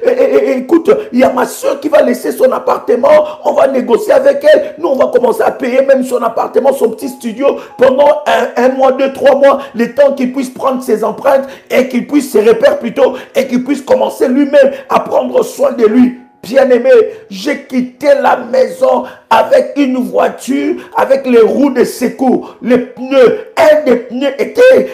Écoute, il y a ma soeur qui va laisser son appartement. On va négocier avec elle. Nous, on va commencer à payer même son appartement, son petit studio pendant un mois, 2, 3 mois, le temps qu'il puisse prendre ses empreintes et qu'il puisse se repères plutôt et qu'il puisse commencer lui-même à prendre soin de lui. Bien-aimé, j'ai quitté la maison avec une voiture, avec les roues de secours. Les pneus, un des pneus était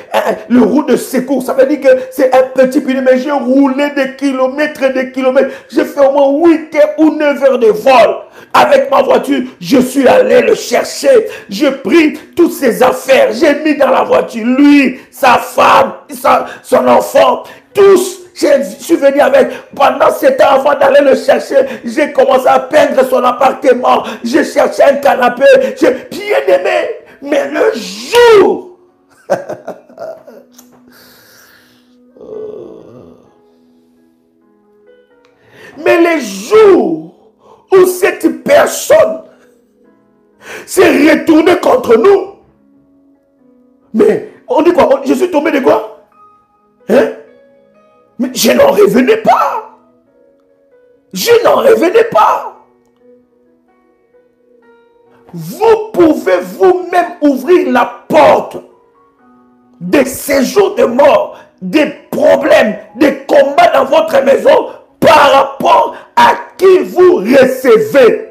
le roue de secours. Ça veut dire que c'est un petit pneu, mais j'ai roulé des kilomètres et des kilomètres. J'ai fait au moins 8 heures ou 9 heures de vol. Avec ma voiture, je suis allé le chercher. J'ai pris toutes ses affaires. J'ai mis dans la voiture lui, sa femme, son enfant, tous. Je suis venu avec, pendant 7 ans avant d'aller le chercher, j'ai commencé à peindre son appartement, j'ai cherché un canapé, j'ai bien aimé. Mais le jour, mais les jours où cette personne s'est retournée contre nous, mais on dit quoi? Je suis tombé de quoi? Hein? Mais je n'en revenais pas. Je n'en revenais pas. Vous pouvez vous-même ouvrir la porte des séjours de mort, des problèmes, des combats dans votre maison par rapport à qui vous recevez.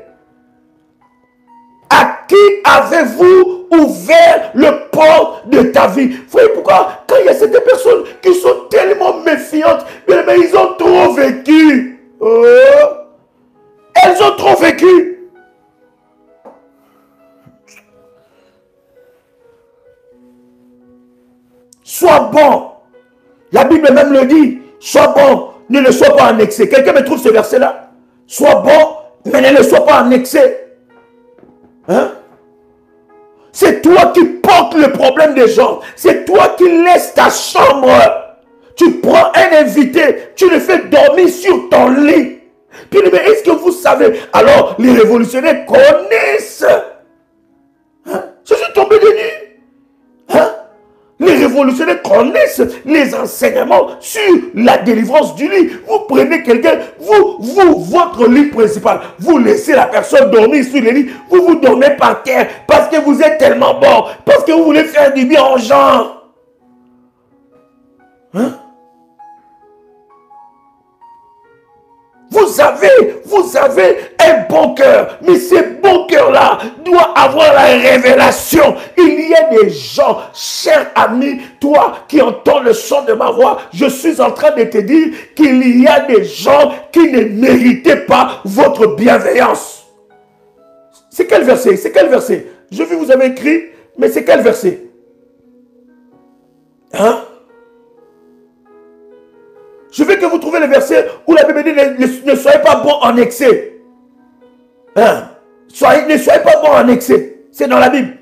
À qui avez-vous ouvert le port de ta vie? Vous voyez pourquoi? Quand il y a certaines personnes qui sont tellement méfiantes, mais ils ont trop vécu. Elles ont trop vécu. Sois bon. La Bible même le dit. Sois bon, ne le sois pas en excès. Quelqu'un me trouve ce verset-là? Sois bon, mais ne le sois pas en excès. Hein? C'est toi qui portes le problème des gens. C'est toi qui laisses ta chambre. Tu prends un invité, tu le fais dormir sur ton lit. Puis, mais est-ce que vous savez? Alors, les révolutionnaires connaissent. Hein? Je suis tombé de nuit. Hein? Les révolutionnaires connaissent les enseignements sur la délivrance du lit. Vous prenez quelqu'un, votre lit principal, vous laissez la personne dormir sur le lit, vous dormez par terre parce que vous êtes tellement bon, parce que vous voulez faire du bien aux gens. Hein? Vous avez un bon cœur, mais ce bon cœur-là doit avoir la révélation. Il y a des gens, chers amis, toi qui entends le son de ma voix, je suis en train de te dire qu'il y a des gens qui ne méritaient pas votre bienveillance. C'est quel verset? C'est quel verset? Je vais vous avez écrit, mais c'est quel verset? Hein? Je veux que vous trouviez le verset où la Bible dit ne soyez pas bon en excès. Hein? Ne soyez pas bon en excès. C'est dans la Bible.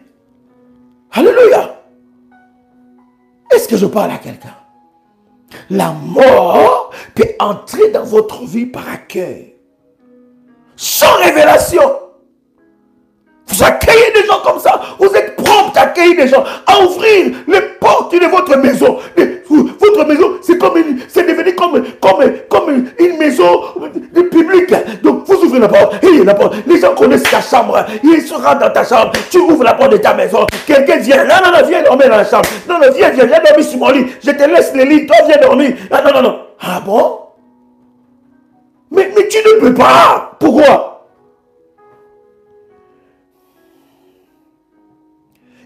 Alléluia. Est-ce que je parle à quelqu'un? La mort peut entrer dans votre vie par accueil. Sans révélation. Vous accueillez des gens comme ça. Vous êtes prompt à accueillir des gens. À ouvrir les porte de votre maison. Votre maison, c'est devenu comme une maison publique. Donc, vous ouvrez la porte, et la porte. Les gens connaissent ta chambre. Ils se rendent dans ta chambre. Tu ouvres la porte de ta maison. Quelqu'un vient. Non, non, non, viens dormir dans la chambre. Non, non, viens dormir sur mon lit. Je te laisse le lit. Toi, viens dormir. Ah, non, non, non. Ah bon? Mais tu ne peux pas. Pourquoi?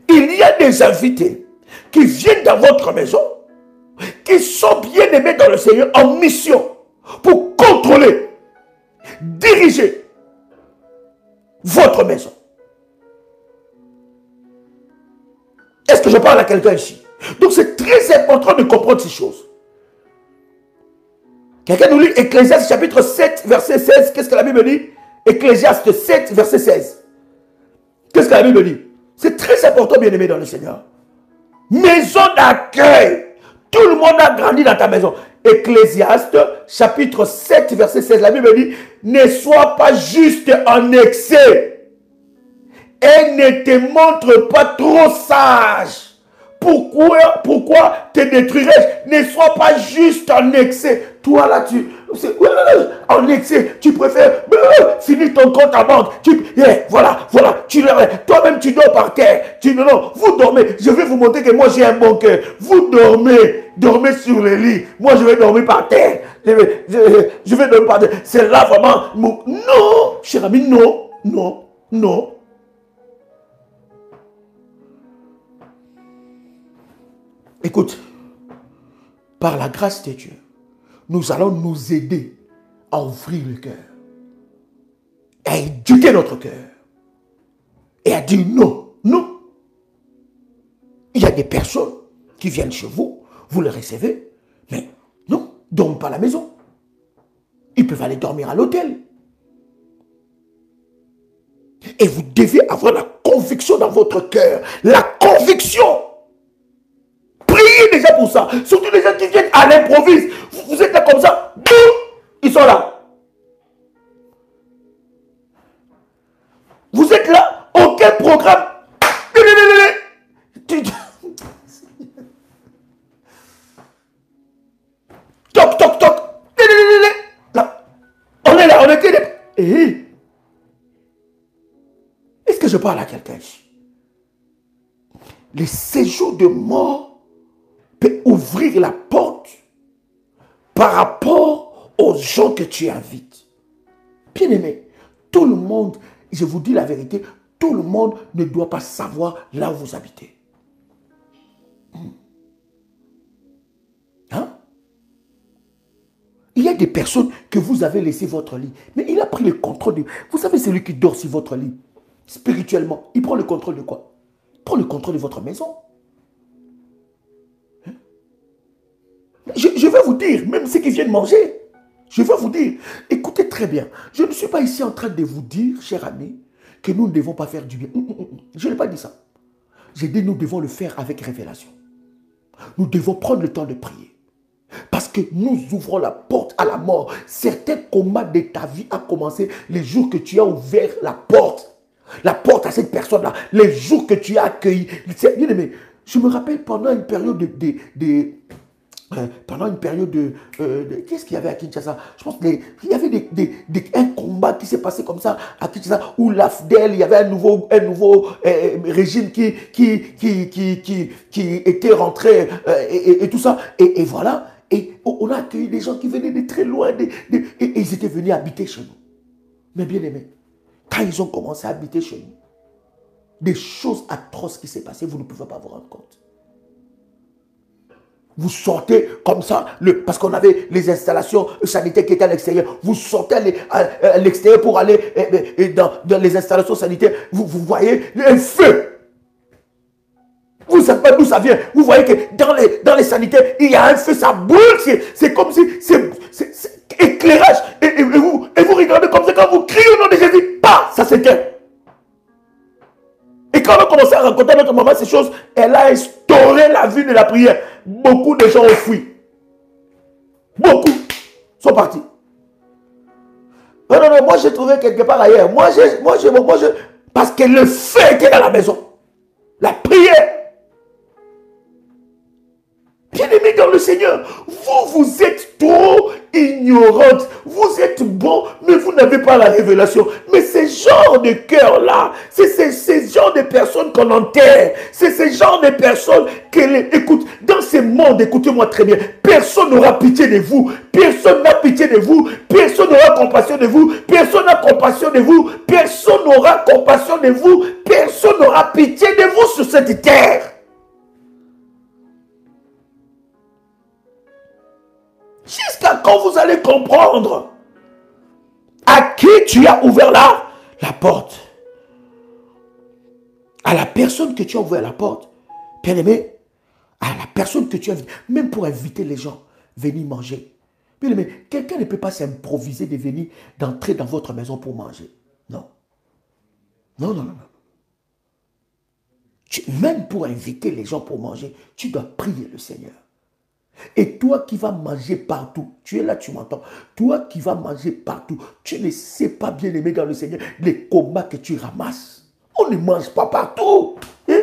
Il y a des invités qui viennent dans votre maison, qui sont bien aimés dans le Seigneur en mission pour contrôler, diriger votre maison. Est-ce que je parle à quelqu'un ici? Donc c'est très important de comprendre ces choses. Quelqu'un nous lit Ecclésiaste chapitre 7 verset 16. Qu'est-ce que la Bible dit? Ecclésiaste 7 verset 16. Qu'est-ce que la Bible dit? C'est très important, bien aimé dans le Seigneur. Maison d'accueil. Tout le monde a grandi dans ta maison. Ecclésiaste chapitre 7 verset 16. La Bible dit, ne sois pas juste en excès et ne te montre pas trop sage. Pourquoi te détruirais-je? Ne sois pas juste en excès. Toi là, en excès, tu préfères finir ton compte à banque. Voilà. Toi-même, tu dors par terre. Non, vous dormez. Je vais vous montrer que moi, j'ai un bon cœur. Vous dormez sur le lit. Moi, je vais dormir par terre. Je vais dormir par terre. C'est là vraiment. Non, cher ami, non. Écoute, par la grâce de Dieu, nous allons nous aider à ouvrir le cœur, à éduquer notre cœur et à dire non. Il y a des personnes qui viennent chez vous, vous les recevez, mais non, ils ne dorment pas à la maison. Ils peuvent aller dormir à l'hôtel. Et vous devez avoir la conviction dans votre cœur, la conviction. Priez déjà pour ça. Surtout les gens qui viennent à l'improviste. Vous êtes là comme ça. Boum, ils sont là. Vous êtes là. Aucun programme. Toc, toc, toc. Là. On est là. On était là. Est-ce que je parle à quelqu'un ici? Les séjours de mort peut ouvrir la porte par rapport aux gens que tu invites. Bien aimé, tout le monde, je vous dis la vérité, tout le monde ne doit pas savoir là où vous habitez. Hein? Il y a des personnes que vous avez laissé votre lit, mais il a pris le contrôle de... Vous savez, celui qui dort sur votre lit, spirituellement, il prend le contrôle de quoi? Il prend le contrôle de votre maison. Je vais vous dire, même ceux qui viennent manger, je vais vous dire, écoutez très bien, je ne suis pas ici en train de vous dire, cher ami, que nous ne devons pas faire du bien. Je n'ai pas dit ça. J'ai dit nous devons le faire avec révélation. Nous devons prendre le temps de prier. Parce que nous ouvrons la porte à la mort. Certains combats de ta vie a commencé les jours que tu as ouvert la porte à cette personne-là, les jours que tu as accueilli. Bien aimé, je me rappelle pendant une période qu'est-ce qu'il y avait à Kinshasa? Je pense qu'il y avait un combat qui s'est passé comme ça à Kinshasa, où l'AFDEL, il y avait un nouveau régime qui était rentré et tout ça. Et voilà. Et on a accueilli des gens qui venaient de très loin et ils étaient venus habiter chez nous. Mais bien aimé, quand ils ont commencé à habiter chez nous, des choses atroces qui s'est passées, vous ne pouvez pas vous rendre compte. Vous sortez comme ça, parce qu'on avait les installations sanitaires qui étaient à l'extérieur. Vous sortez à l'extérieur pour aller dans les installations sanitaires. Vous voyez un feu. Vous ne savez pas d'où ça vient. Vous voyez que dans les sanitaires, il y a un feu, ça brûle. C'est comme si c'est éclairage. Et vous regardez comme ça quand vous criez au nom de Jésus. Pas, ça s'éteint. Et quand on a commencé à raconter à notre maman ces choses, elle a instauré la vie de la prière. Beaucoup de gens ont fui. Beaucoup sont partis. Non, moi j'ai trouvé quelque part ailleurs. Parce que le feu était dans la maison. La prière. le Seigneur. Vous êtes trop ignorante. Vous êtes bon, mais vous n'avez pas la révélation. Mais ce genre de cœur-là, c'est ces genre de personnes qu'on enterre. C'est ce genre de personnes écoute, dans ce monde, écoutez-moi très bien, personne n'aura pitié de vous. Personne n'a pitié de vous. Personne n'aura compassion de vous. Personne n'a compassion de vous. Personne n'aura compassion de vous. Personne n'aura pitié de vous sur cette terre. Jusqu'à quand vous allez comprendre à qui tu as ouvert la porte? À la personne que tu as ouvert la porte. Bien aimé, à la personne que tu as invité, même pour inviter les gens, venir manger. Bien aimé, quelqu'un ne peut pas s'improviser de venir, d'entrer dans votre maison pour manger. Non. Non, non, non, non. Même pour inviter les gens pour manger, tu dois prier le Seigneur. Et toi qui vas manger partout, tu es là, tu m'entends. Toi qui vas manger partout, tu ne sais pas, bien aimé dans le Seigneur, les combats que tu ramasses. On ne mange pas partout. Hein?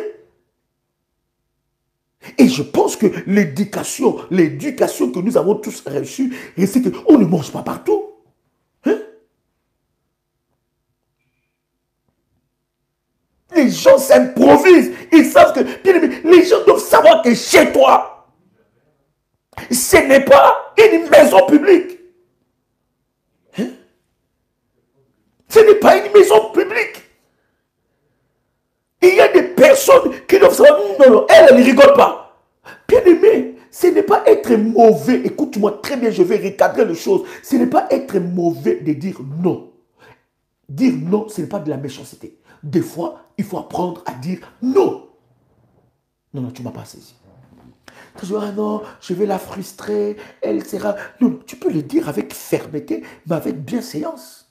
Et je pense que l'éducation que nous avons tous reçue, c'est qu'on ne mange pas partout. Hein? Les gens s'improvisent. Ils savent que, bien aimé, les gens doivent savoir que chez toi, ce n'est pas une maison publique. Hein? Ce n'est pas une maison publique. Il y a des personnes qui doivent savoir, non, elle ne rigole pas. Bien aimé, ce n'est pas être mauvais. Écoute-moi très bien, je vais recadrer les choses. Ce n'est pas être mauvais de dire non. Dire non, ce n'est pas de la méchanceté. Des fois, il faut apprendre à dire non. Non, non, tu ne m'as pas saisi. Ah non, je vais la frustrer, elle sera... Non, tu peux le dire avec fermeté, mais avec bienséance.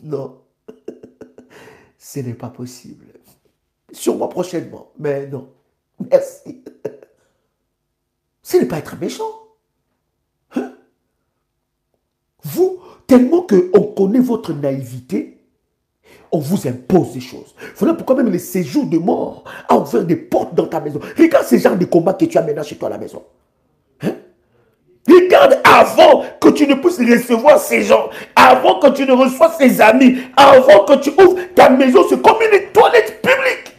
Non, ce n'est pas possible. Sûrement prochainement, mais non. Merci. Ce n'est pas être méchant. Hein? Vous, tellement qu'on connaît votre naïveté, on vous impose des choses. Voilà pourquoi même les séjours de mort a ouvert des portes dans ta maison. Regarde ce genre de combat que tu as maintenant chez toi à la maison. Hein? Regarde avant que tu ne puisses recevoir ces gens, avant que tu ne reçoives ces amis, avant que tu ouvres ta maison, c'est comme une toilette publique.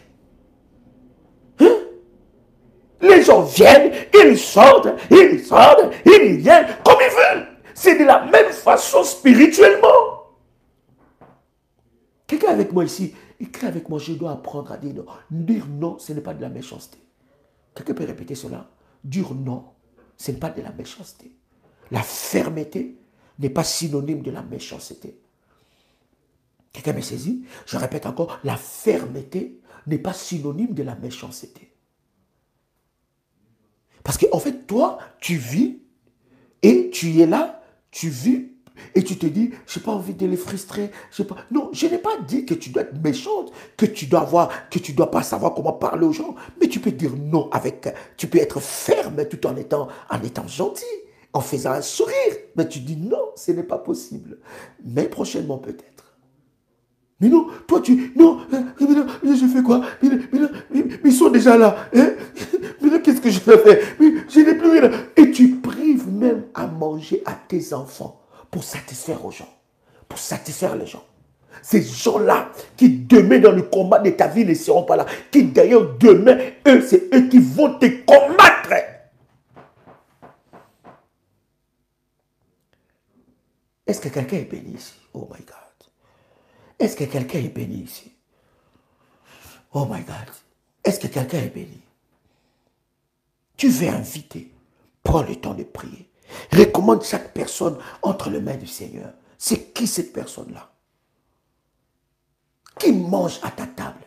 Hein? Les gens viennent, ils sortent, ils viennent comme ils veulent. C'est de la même façon spirituellement. Quelqu'un avec moi ici, écrit avec moi, je dois apprendre à dire non. Dire non, ce n'est pas de la méchanceté. Quelqu'un peut répéter cela? Dire non, ce n'est pas de la méchanceté. La fermeté n'est pas synonyme de la méchanceté. Quelqu'un me saisit? Je répète encore, la fermeté n'est pas synonyme de la méchanceté. Parce qu'en fait, toi, tu vis et tu es là, tu vis et tu te dis, je n'ai pas envie de les frustrer. Non, je n'ai pas dit que tu dois être méchante, que tu dois pas savoir comment parler aux gens. Mais tu peux dire non tu peux être ferme tout en étant gentil, en faisant un sourire. Mais tu dis non, ce n'est pas possible. Mais prochainement peut-être. Mais non, toi non, je fais quoi? Mais ils sont déjà là. Hein? Mais là, qu'est-ce que je vais faire? Mais je n'ai plus rien. Et tu prives même à manger à tes enfants pour satisfaire aux gens, pour satisfaire les gens. Ces gens-là qui demain dans le combat de ta vie ne seront pas là, qui d'ailleurs demain, c'est eux qui vont te combattre. Est-ce que quelqu'un est béni ici? Oh my God. Est-ce que quelqu'un est béni ici? Oh my God. Est-ce que quelqu'un est béni? Tu veux inviter, prends le temps de prier. Recommande chaque personne entre les mains du Seigneur. C'est qui cette personne-là? Qui mange à ta table?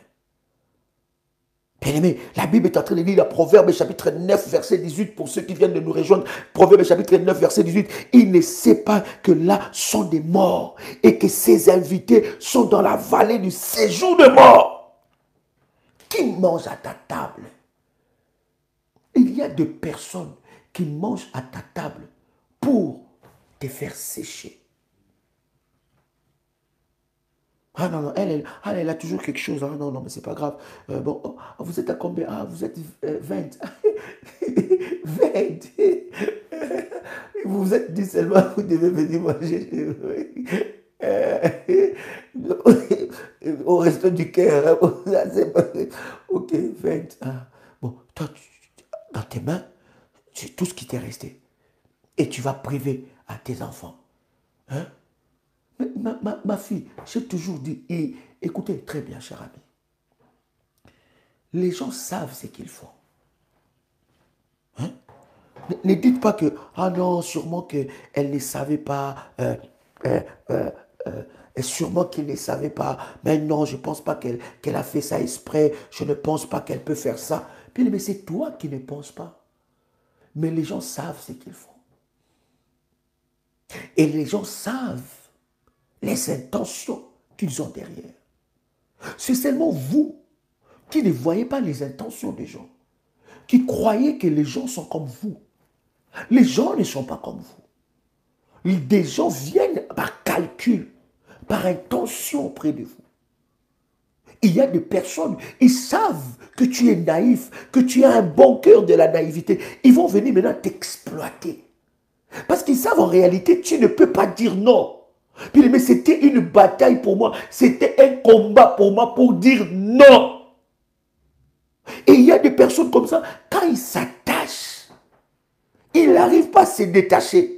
Bien-aimé, la Bible est en train de lire la Proverbe chapitre 9, verset 18, pour ceux qui viennent de nous rejoindre. Proverbe chapitre 9, verset 18. Il ne sait pas que là sont des morts et que ses invités sont dans la vallée du séjour de mort. Qui mange à ta table? Il y a des personnes qui mangent à ta table pour te faire sécher. Ah non, non, elle a toujours quelque chose. Ah non, non, mais c'est pas grave. Bon, oh, vous êtes à combien? Ah, vous êtes 20. 20. Vous vous êtes dit seulement, vous devez venir manger chez vous. Euh, Au resto du cœur. Ok, 20. Ah. Bon, toi, dans tes mains, c'est tout ce qui t'est resté. Et tu vas priver à tes enfants. Hein? Mais ma fille, j'ai toujours dit, et écoutez très bien, cher ami, les gens savent ce qu'ils font. Hein? Ne dites pas que, ah non, sûrement qu'elle ne savait pas, euh, euh, et sûrement qu'il ne savait pas, mais non, je ne pense pas qu'elle a fait ça exprès, je ne pense pas qu'elle peut faire ça. Puis, mais c'est toi qui ne penses pas. Mais les gens savent ce qu'ils font. Et les gens savent les intentions qu'ils ont derrière. C'est seulement vous qui ne voyez pas les intentions des gens, qui croyez que les gens sont comme vous. Les gens ne sont pas comme vous. Des gens viennent par calcul, par intention auprès de vous. Il y a des personnes, ils savent que tu es naïf, que tu as un bon cœur de la naïveté. Ils vont venir maintenant t'exploiter. Parce qu'ils savent en réalité, tu ne peux pas dire non. Puis, mais c'était une bataille pour moi, c'était un combat pour moi pour dire non. Et il y a des personnes comme ça, quand ils s'attachent, ils n'arrivent pas à se détacher.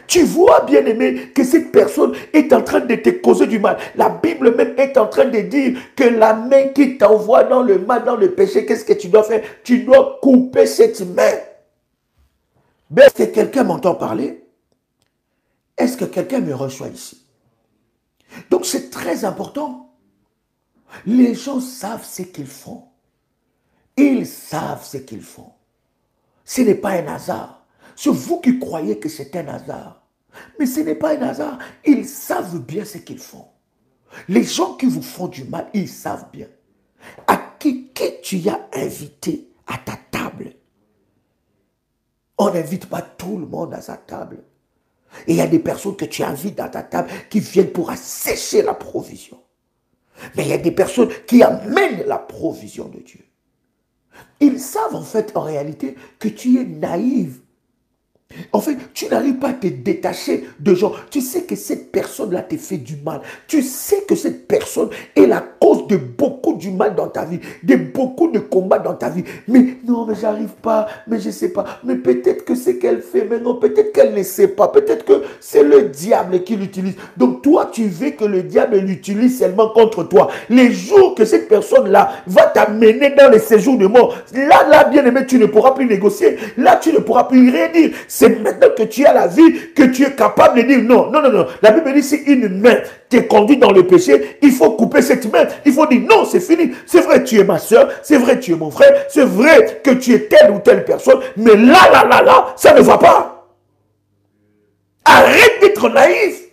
Tu vois, bien aimé, que cette personne est en train de te causer du mal. La Bible même est en train de dire que la main qui t'envoie dans le mal, dans le péché, qu'est-ce que tu dois faire? Tu dois couper cette main. Mais est-ce que quelqu'un m'entend parler? Est-ce que quelqu'un me reçoit ici? Donc c'est très important. Les gens savent ce qu'ils font. Ils savent ce qu'ils font. Ce n'est pas un hasard. C'est vous qui croyez que c'est un hasard. Mais ce n'est pas un hasard. Ils savent bien ce qu'ils font. Les gens qui vous font du mal, ils savent bien. À qui tu as invité à ta table? On n'invite pas tout le monde à sa table. Et il y a des personnes que tu invites dans ta table qui viennent pour assécher la provision. Mais il y a des personnes qui amènent la provision de Dieu. Ils savent en fait, en réalité, que tu es naïve. En fait, tu n'arrives pas à te détacher de gens. Tu sais que cette personne-là te fait du mal. Tu sais que cette personne est la cause de beaucoup du mal dans ta vie, de beaucoup de combats dans ta vie. Mais non, mais j'arrive pas, mais je sais pas. Mais peut-être que c'est qu'elle fait, mais non, peut-être qu'elle ne sait pas. Peut-être que c'est le diable qui l'utilise. Donc toi, tu veux que le diable l'utilise seulement contre toi. Les jours que cette personne-là va t'amener dans les séjours de mort, là, bien aimé, tu ne pourras plus négocier. Là, tu ne pourras plus rien dire. C'est maintenant que tu as la vie que tu es capable de dire non, non, non, non. La Bible dit si une main t'est conduite dans le péché, il faut couper cette main. Il faut dire non, c'est fini. C'est vrai, tu es ma soeur, c'est vrai, tu es mon frère, c'est vrai que tu es telle ou telle personne, mais là, ça ne va pas. Arrête d'être naïf.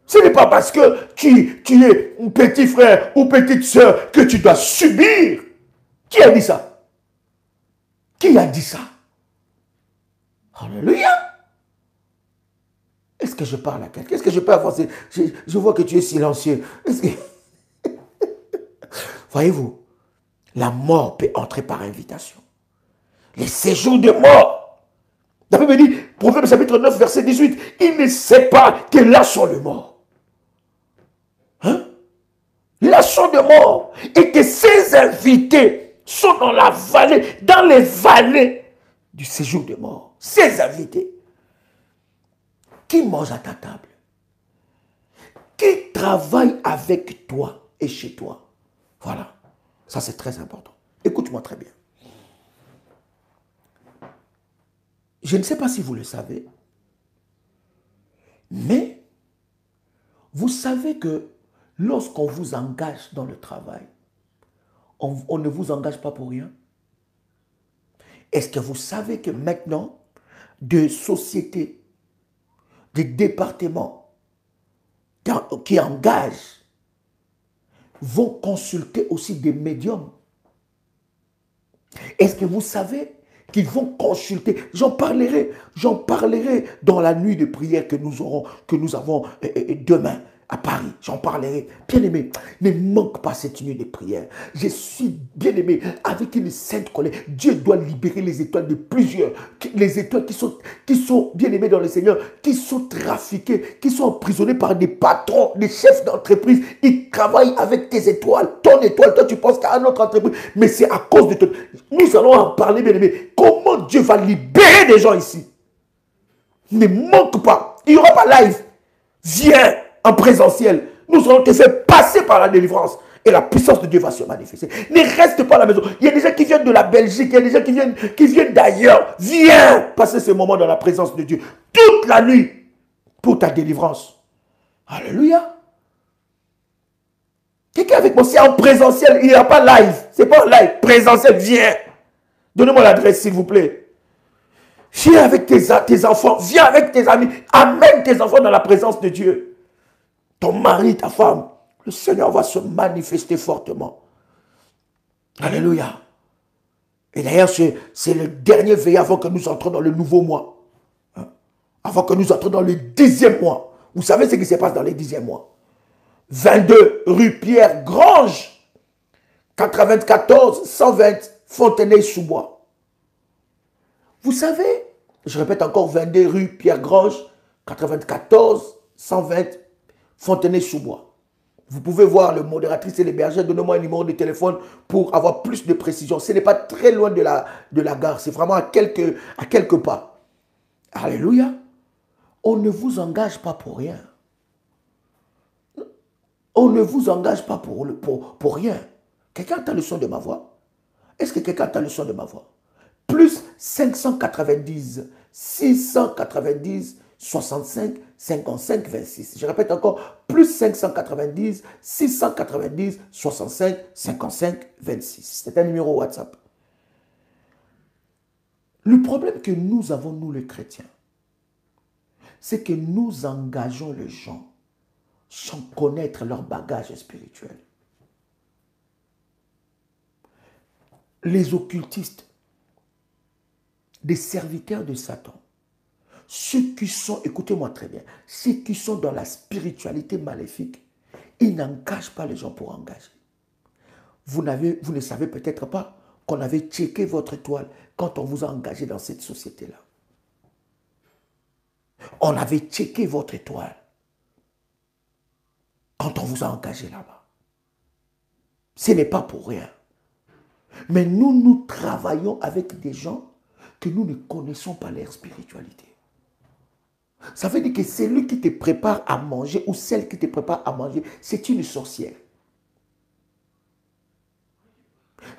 Ce n'est pas parce que tu es un petit frère ou petite soeur que tu dois subir. Qui a dit ça? Qui a dit ça? Alléluia. Est-ce que je parle à quelqu'un? Est-ce que je peux avancer? Je vois que tu es silencieux. Que... Voyez-vous, la mort peut entrer par invitation. Les séjours de mort. La Bible dit, Proverbe chapitre 9, verset 18, il ne sait pas que là sont les morts. Hein? Là sont de mort. Et que ces invités sont dans la vallée, dans les vallées du séjour de mort. Ces invités. Qui mange à ta table? Qui travaille avec toi et chez toi? Voilà. Ça, c'est très important. Écoute-moi très bien. Je ne sais pas si vous le savez, mais vous savez que lorsqu'on vous engage dans le travail, on ne vous engage pas pour rien. Est-ce que vous savez que maintenant, des sociétés, des départements qui engagent vont consulter aussi des médiums? Est-ce que vous savez qu'ils vont consulter? J'en parlerai dans la nuit de prière que nous avons demain à Paris, j'en parlerai. Bien-aimé, ne manque pas cette nuit de prière. Je suis bien-aimé avec une sainte colère. Dieu doit libérer les étoiles de plusieurs. Les étoiles qui sont bien-aimées dans le Seigneur, qui sont trafiquées, qui sont emprisonnées par des patrons, des chefs d'entreprise. Ils travaillent avec tes étoiles, ton étoile. Toi, tu penses qu'à une autre entreprise. Mais c'est à cause de toi. Nous allons en parler, bien-aimé. Comment Dieu va libérer des gens ici. Ne manque pas. Il n'y aura pas live. Viens en présentiel. Nous allons te faire passer par la délivrance. Et la puissance de Dieu va se manifester. Ne reste pas à la maison. Il y a des gens qui viennent de la Belgique. Il y a des gens qui viennent d'ailleurs. Viens passer ce moment dans la présence de Dieu. Toute la nuit. Pour ta délivrance. Alléluia. Quelqu'un avec moi, c'est en présentiel. Il n'y a pas live. Ce n'est pas en live. Présentiel, viens. Donnez-moi l'adresse, s'il vous plaît. Viens avec tes enfants. Viens avec tes amis. Amène tes enfants dans la présence de Dieu. Ton mari, ta femme, le Seigneur va se manifester fortement. Alléluia. Et d'ailleurs, c'est le dernier veillé avant que nous entrons dans le nouveau mois. Avant que nous entrons dans le 10e mois. Vous savez ce qui se passe dans les 10e mois. 22 rue Pierre-Grange, 94 120 Fontenay-sous-Bois. Vous savez, je répète encore, 22 rue Pierre-Grange, 94 120 Fontenay-sous-Bois. Vous pouvez voir le modératrice et les bergers. Donnez-moi un numéro de téléphone pour avoir plus de précision. Ce n'est pas très loin de la gare. C'est vraiment à quelques pas. Alléluia. On ne vous engage pas pour rien. On ne vous engage pas pour rien. Quelqu'un entend le son de ma voix? Est-ce que quelqu'un entend le son de ma voix? Plus 590, 690, 65, 55, 26. Je répète encore, plus 590, 690, 65, 55, 26. C'est un numéro WhatsApp. Le problème que nous avons, nous les chrétiens, c'est que nous engageons les gens sans connaître leur bagage spirituel. Les occultistes, des serviteurs de Satan, ceux qui sont, écoutez-moi très bien, ceux qui sont dans la spiritualité maléfique, ils n'engagent pas les gens pour engager. Vous ne savez peut-être pas qu'on avait checké votre étoile quand on vous a engagé dans cette société-là. On avait checké votre étoile quand on vous a engagé là-bas. Ce n'est pas pour rien. Mais nous travaillons avec des gens que nous ne connaissons pas leur spiritualité. Ça veut dire que celui qui te prépare à manger ou celle qui te prépare à manger, c'est une sorcière.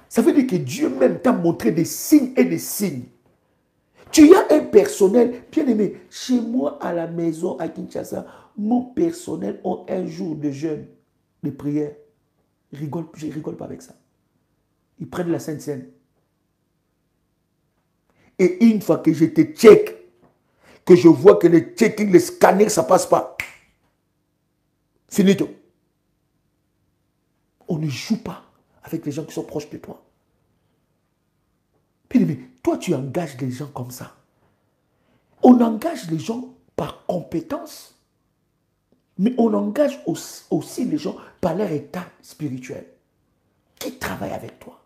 Ça veut dire que Dieu même t'a montré des signes et des signes. Tu as un personnel, bien aimé, chez moi à la maison à Kinshasa, mon personnel a un jour de jeûne, de prière. Je ne rigole pas avec ça. Ils prennent la Sainte Seine. Et une fois que je te check, que je vois que le checking, le scanner, ça ne passe pas. Finito. On ne joue pas avec les gens qui sont proches de toi. Puis, mais toi, tu engages les gens comme ça. On engage les gens par compétence, mais on engage aussi les gens par leur état spirituel. Qui travaille avec toi?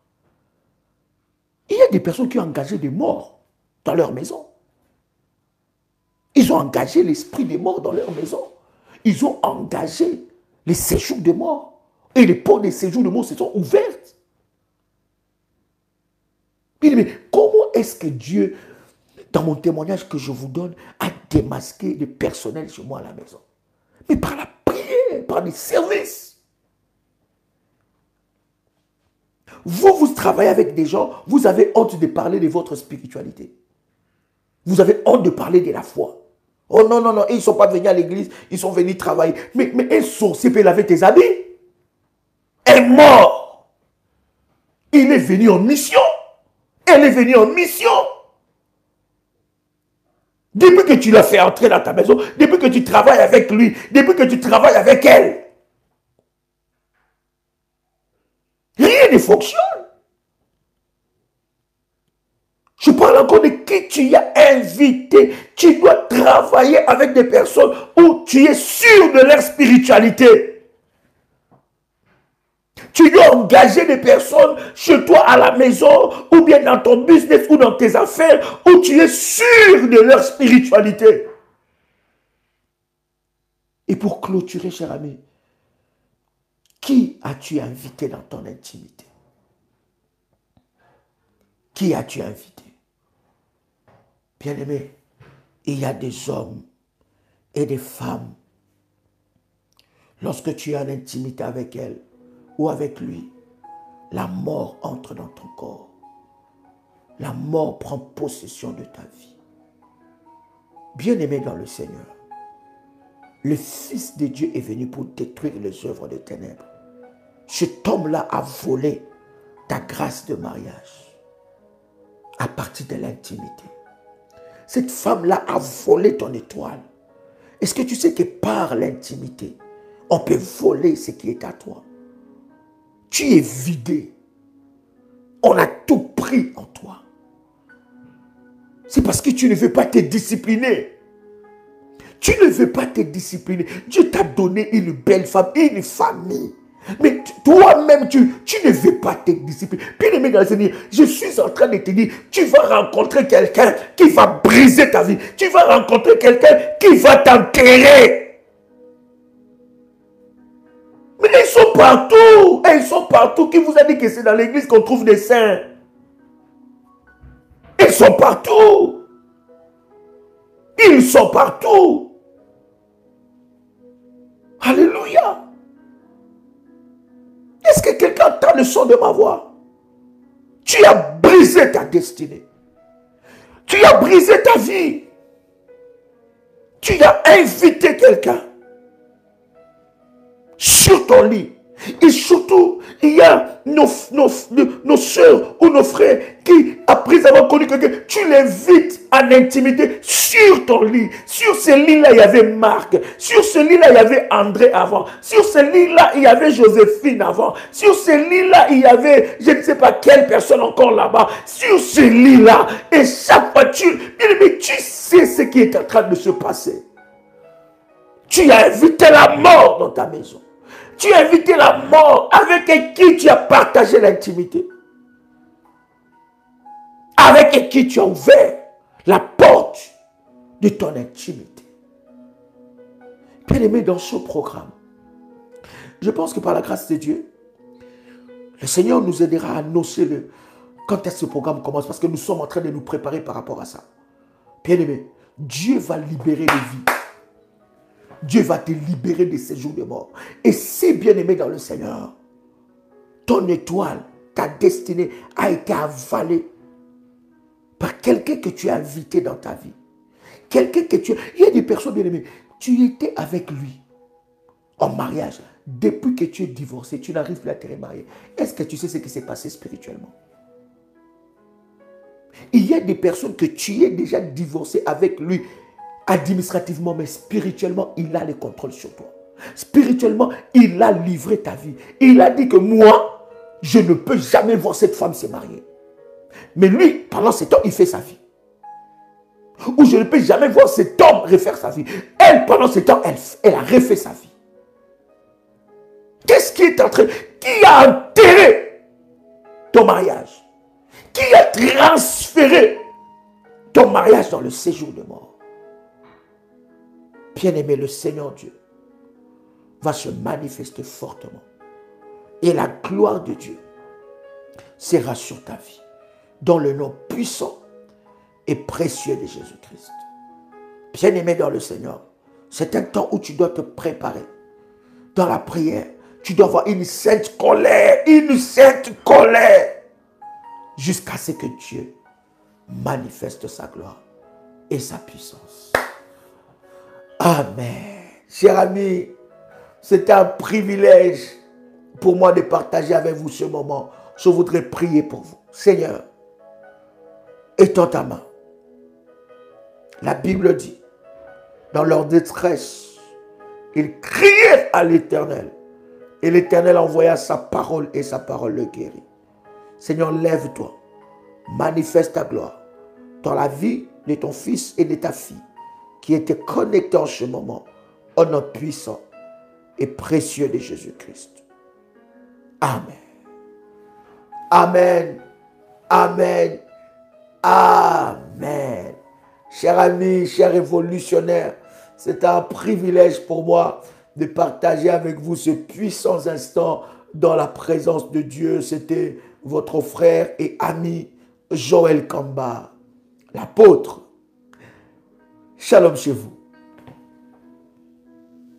Il y a des personnes qui ont engagé des morts dans leur maison. Ils ont engagé l'esprit des morts dans leur maison. Ils ont engagé les séjours de mort. Et les portes des séjours de mort se sont ouvertes. Mais comment est-ce que Dieu, dans mon témoignage que je vous donne, a démasqué le personnel chez moi à la maison? Mais par la prière, par les services. Vous travaillez avec des gens, vous avez honte de parler de votre spiritualité. Vous avez honte de parler de la foi. Oh non, non, non, ils ne sont pas venus à l'église, ils sont venus travailler. Mais un sorcier peut laver tes habits. Est mort. Il est venu en mission. Elle est venue en mission. Depuis que tu l'as fait entrer dans ta maison, depuis que tu travailles avec lui, depuis que tu travailles avec elle, rien ne fonctionne. Je parle encore de qui tu as invité. Tu dois travailler avec des personnes où tu es sûr de leur spiritualité. Tu dois engager des personnes chez toi à la maison ou bien dans ton business ou dans tes affaires où tu es sûr de leur spiritualité. Et pour clôturer, cher ami, qui as-tu invité dans ton intimité? Qui as-tu invité? Bien-aimé, il y a des hommes et des femmes. Lorsque tu es en intimité avec elle ou avec lui, la mort entre dans ton corps. La mort prend possession de ta vie. Bien-aimé dans le Seigneur, le Fils de Dieu est venu pour détruire les œuvres des ténèbres. Cet homme-là a volé ta grâce de mariage à partir de l'intimité. Cette femme-là a volé ton étoile. Est-ce que tu sais que par l'intimité, on peut voler ce qui est à toi? Tu es vidé. On a tout pris en toi. C'est parce que tu ne veux pas te discipliner. Tu ne veux pas te discipliner. Dieu t'a donné une belle femme, une famille. Mais toi-même, tu ne veux pas te discipliner. Bien-aimé dans le Seigneur, je suis en train de te dire, tu vas rencontrer quelqu'un qui va briser ta vie. Tu vas rencontrer quelqu'un qui va t'enterrer. Mais ils sont partout. Ils sont partout. Qui vous a dit que c'est dans l'église qu'on trouve des saints? Ils sont partout. Ils sont partout. Alléluia. Est-ce que quelqu'un entend le son de ma voix? Tu as brisé ta destinée. Tu as brisé ta vie. Tu as invité quelqu'un sur ton lit. Et surtout, il y a nos soeurs ou nos frères qui, après avoir connu quelqu'un, tu l'invites en intimité sur ton lit. Sur ce lit-là, il y avait Marc. Sur ce lit-là, il y avait André avant. Sur ce lit-là, il y avait Joséphine avant. Sur ce lit-là, il y avait, je ne sais pas quelle personne encore là-bas. Sur ce lit-là. Et chaque fois, tu sais ce qui est en train de se passer. Tu as invité la mort dans ta maison. Tu as invité la mort avec qui tu as partagé l'intimité. Avec qui tu as ouvert la porte de ton intimité. Bien-aimé, dans ce programme, je pense que par la grâce de Dieu, le Seigneur nous aidera à annoncer quand est-ce que ce programme commence, parce que nous sommes en train de nous préparer par rapport à ça. Bien-aimé, Dieu va libérer les vies. Dieu va te libérer de ces jours de mort. Et si, bien-aimé dans le Seigneur, ton étoile, ta destinée a été avalée par quelqu'un que tu as invité dans ta vie. Quelqu'un que tu as... Il y a des personnes, bien-aimées, tu étais avec lui en mariage. Depuis que tu es divorcé, tu n'arrives plus à te remarier. Est-ce que tu sais ce qui s'est passé spirituellement? Il y a des personnes que tu es déjà divorcé avec lui administrativement, mais spirituellement, il a le contrôle sur toi. Spirituellement, il a livré ta vie. Il a dit que moi, je ne peux jamais voir cette femme se marier. Mais lui, pendant ce temps, il fait sa vie. Ou je ne peux jamais voir cet homme refaire sa vie. Elle, pendant ce temps, elle a refait sa vie. Qu'est-ce qui est en train? Qui a enterré ton mariage? Qui a transféré ton mariage dans le séjour de mort? Bien-aimé, le Seigneur Dieu va se manifester fortement. Et la gloire de Dieu sera sur ta vie. Dans le nom puissant et précieux de Jésus-Christ. Bien-aimé dans le Seigneur, c'est un temps où tu dois te préparer. Dans la prière, tu dois avoir une sainte colère. Une sainte colère. Jusqu'à ce que Dieu manifeste sa gloire et sa puissance. Amen. Chers amis, c'est un privilège pour moi de partager avec vous ce moment. Je voudrais prier pour vous. Seigneur, étends ta main. La Bible dit, dans leur détresse, ils crièrent à l'Éternel. Et l'Éternel envoya sa parole et sa parole le guérit. Seigneur, lève-toi. Manifeste ta gloire. dans la vie de ton fils et de ta fille qui étaient connectés en ce moment, au nom puissant et précieux de Jésus-Christ. Amen. Amen. Amen. Amen. Chers amis, chers révolutionnaires, c'est un privilège pour moi de partager avec vous ce puissant instant dans la présence de Dieu. C'était votre frère et ami Joël Kamba, l'apôtre. Shalom chez vous.